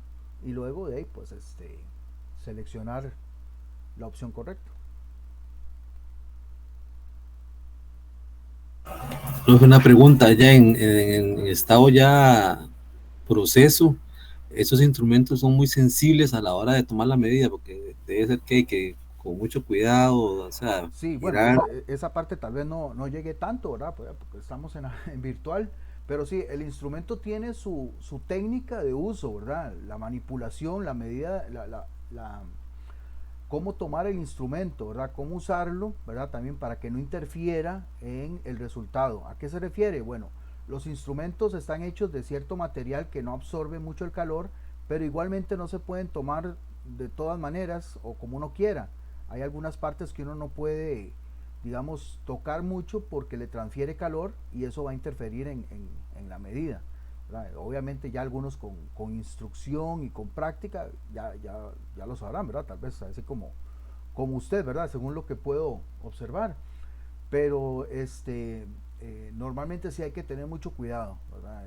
y luego de ahí pues seleccionar la opción correcta. Una pregunta, ya en estado ya proceso, esos instrumentos son muy sensibles a la hora de tomar la medida, porque debe ser que con mucho cuidado, o sea, Sí, bueno, mirar. esa parte tal vez no llegue tanto, ¿verdad? Porque estamos en virtual, pero sí, el instrumento tiene su técnica de uso, ¿verdad? La manipulación, la medida, cómo tomar el instrumento, ¿verdad? Cómo usarlo, ¿verdad? También para que no interfiera en el resultado. ¿A qué se refiere? Bueno, los instrumentos están hechos de cierto material que no absorbe mucho el calor, pero igualmente no se pueden tomar de todas maneras o como uno quiera. Hay algunas partes que uno no puede, digamos, tocar mucho porque le transfiere calor y eso va a interferir en la medida. ¿Verdad? Obviamente ya algunos con instrucción y con práctica ya lo sabrán, ¿verdad? Tal vez así como usted, ¿verdad? Según lo que puedo observar. Pero normalmente sí hay que tener mucho cuidado, ¿verdad?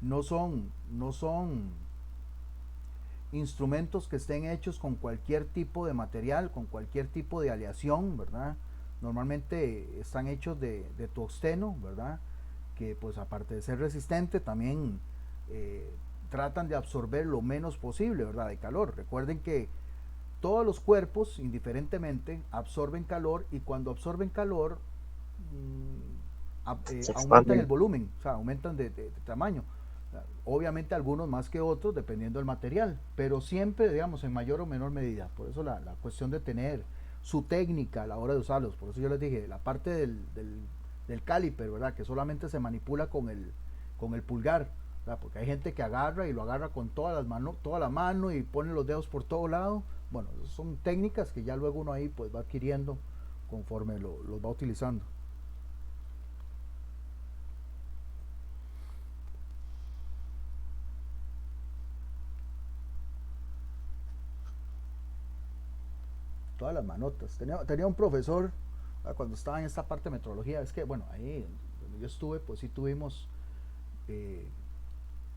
No son instrumentos que estén hechos con cualquier tipo de material, con cualquier tipo de aleación, ¿verdad? Normalmente están hechos de tungsteno, ¿verdad? Que pues aparte de ser resistente también tratan de absorber lo menos posible, ¿verdad? De calor. Recuerden que todos los cuerpos, indiferentemente, absorben calor y cuando absorben calor aumentan el volumen, o sea, aumentan de tamaño. Obviamente algunos más que otros, dependiendo del material, pero siempre, digamos, en mayor o menor medida. Por eso la cuestión de tener su técnica a la hora de usarlos. Por eso yo les dije, la parte del caliper, ¿verdad? Que solamente se manipula con el pulgar, ¿verdad? Porque hay gente que agarra y lo agarra con toda la mano y pone los dedos por todo lado. Bueno, son técnicas que ya luego uno ahí pues va adquiriendo conforme los va utilizando. Todas las manotas. Tenía un profesor cuando estaba en esta parte de metrología. Es que, bueno, ahí donde yo estuve, pues sí tuvimos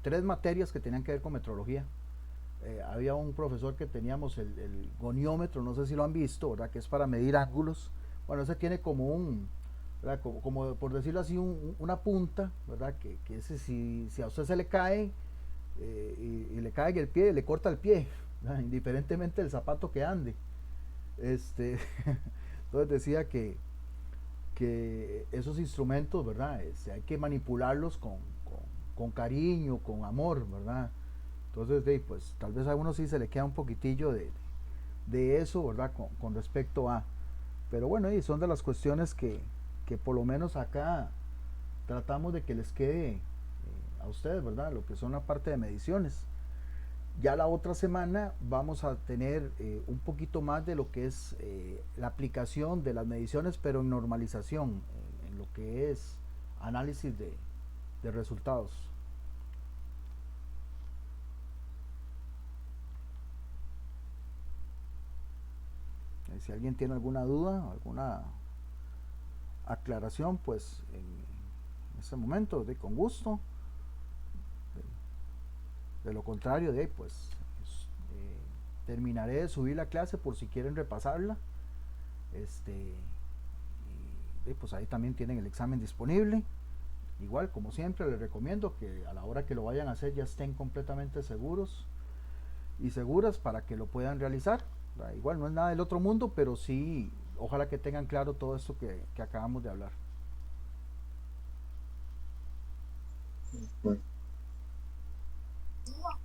3 materias que tenían que ver con metrología. Había un profesor que teníamos el goniómetro, no sé si lo han visto, ¿verdad? Que es para medir ángulos. Bueno, ese tiene como ¿verdad? Como por decirlo así, una punta, ¿verdad? Que ese si a usted se le cae y le cae el pie, le corta el pie, ¿verdad? Indiferentemente del zapato que ande. Entonces decía que esos instrumentos, ¿verdad? Hay que manipularlos con cariño, con amor, ¿verdad? Entonces, pues tal vez a uno sí se le queda un poquitillo de eso, ¿verdad? Con respecto a... Pero bueno, y son de las cuestiones que por lo menos acá tratamos de que les quede a ustedes, ¿verdad? Lo que son la parte de mediciones. Ya la otra semana vamos a tener un poquito más de lo que es la aplicación de las mediciones, pero en normalización, en lo que es análisis de resultados. si alguien tiene alguna duda, alguna aclaración, pues en este momento, con gusto. De lo contrario, pues terminaré de subir la clase por si quieren repasarla. Y pues ahí también tienen el examen disponible. Igual, como siempre, les recomiendo que a la hora que lo vayan a hacer ya estén completamente seguros y seguras para que lo puedan realizar. Igual no es nada del otro mundo, pero sí, ojalá que tengan claro todo esto que acabamos de hablar.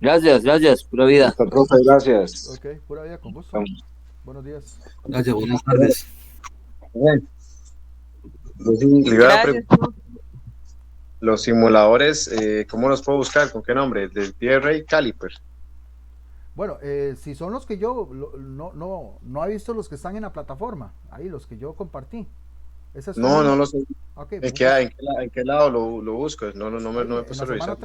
Gracias, pura vida. Profe, gracias. Ok, pura vida, con gusto. Buenos días. Gracias, buenas tardes. Gracias. Los simuladores, ¿cómo los puedo buscar? ¿Con qué nombre? Del PRA Caliper. Bueno, si son los que yo no he visto los que están en la plataforma, ahí los que yo compartí. No lo sé. Okay, ¿En qué lado lo busco? No me puse a revisar.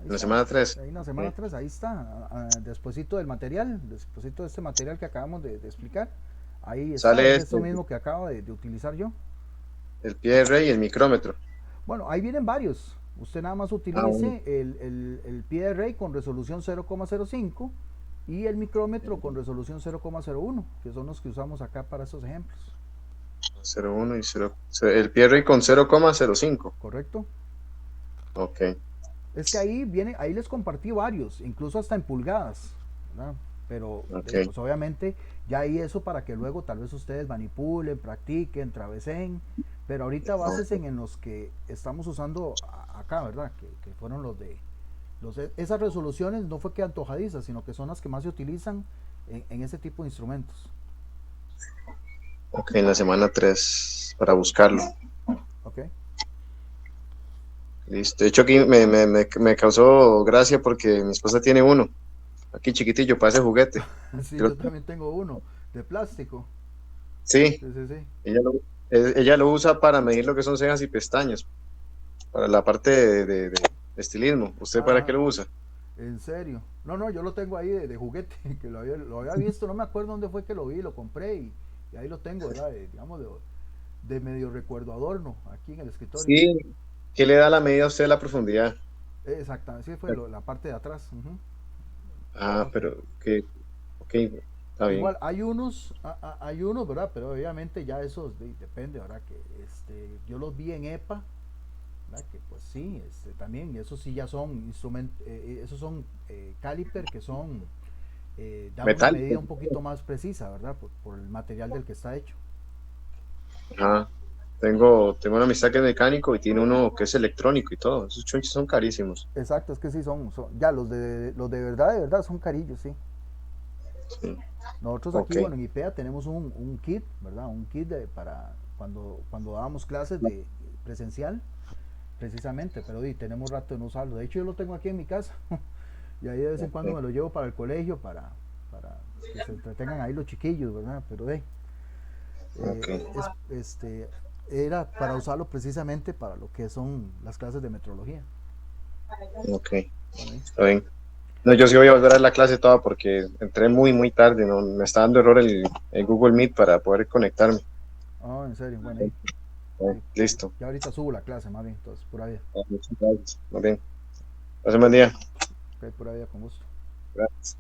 En la semana 3. Ahí en la semana 3, ahí está, despuesito del material, despuésito de este material que acabamos de explicar, ahí está, sale esto mismo que acabo de utilizar yo. El PRA y el micrómetro. Bueno, ahí vienen varios, usted nada más utilice el PRA con resolución 0,05 y el micrómetro con resolución 0,01, que son los que usamos acá para estos ejemplos. 0,1 y 0, el PRA con 0,05. Correcto. Ok. Es que ahí les compartí varios, incluso hasta en pulgadas, ¿verdad? Pero pues obviamente ya hay eso para que luego tal vez ustedes manipulen, practiquen, travesen, pero ahorita básense en los que estamos usando acá, ¿verdad? Que fueron esas resoluciones no fue que antojadizas, sino que son las que más se utilizan en ese tipo de instrumentos. Ok, en la semana 3 para buscarlo. Ok. Listo. De hecho, aquí me causó gracia porque mi esposa tiene uno. Aquí chiquitillo, para ese juguete. Sí, yo también tengo uno, de plástico. Sí. Sí. Ella lo usa para medir lo que son cejas y pestañas. Para la parte de estilismo. ¿Usted para qué lo usa? ¿En serio? No, yo lo tengo ahí de juguete, que lo había visto, no me acuerdo dónde fue que lo vi, lo compré y ahí lo tengo, ¿verdad? Digamos, de medio recuerdo adorno, aquí en el escritorio. Sí, ¿qué le da la medida a usted la profundidad? Exactamente, sí, fue la parte de atrás. Pero que, ok, está bien. Igual, hay unos, ¿verdad? Pero obviamente ya eso depende, ¿verdad? Que yo los vi en EPA, ¿verdad? Que pues sí, también, esos sí ya son instrumentos, esos son caliper que son, dan una medida un poquito más precisa, ¿verdad? Por el material del que está hecho. Tengo una amistad que es mecánico y tiene uno que es electrónico y todo. Esos chunches son carísimos. Exacto, es que sí son ya los de verdad son carillos, sí. Nosotros aquí, bueno, en IPEA tenemos un kit, ¿verdad? Un kit para cuando dábamos clases de presencial, precisamente, pero tenemos rato de no usarlo. De hecho, yo lo tengo aquí en mi casa y ahí de vez en cuando me lo llevo para el colegio para que se entretengan ahí los chiquillos, ¿verdad? Pero era para usarlo precisamente para lo que son las clases de metrología. Ok, está bien. No, yo sí voy a volver a la clase toda porque entré muy tarde, ¿no? Me está dando error el Google Meet para poder conectarme. En serio, bueno, ahí. Listo. Ya ahorita subo la clase, más bien, entonces, pura vida. Muchas gracias, más bien. Pase buen día. Ok, pura vida, con gusto. Gracias.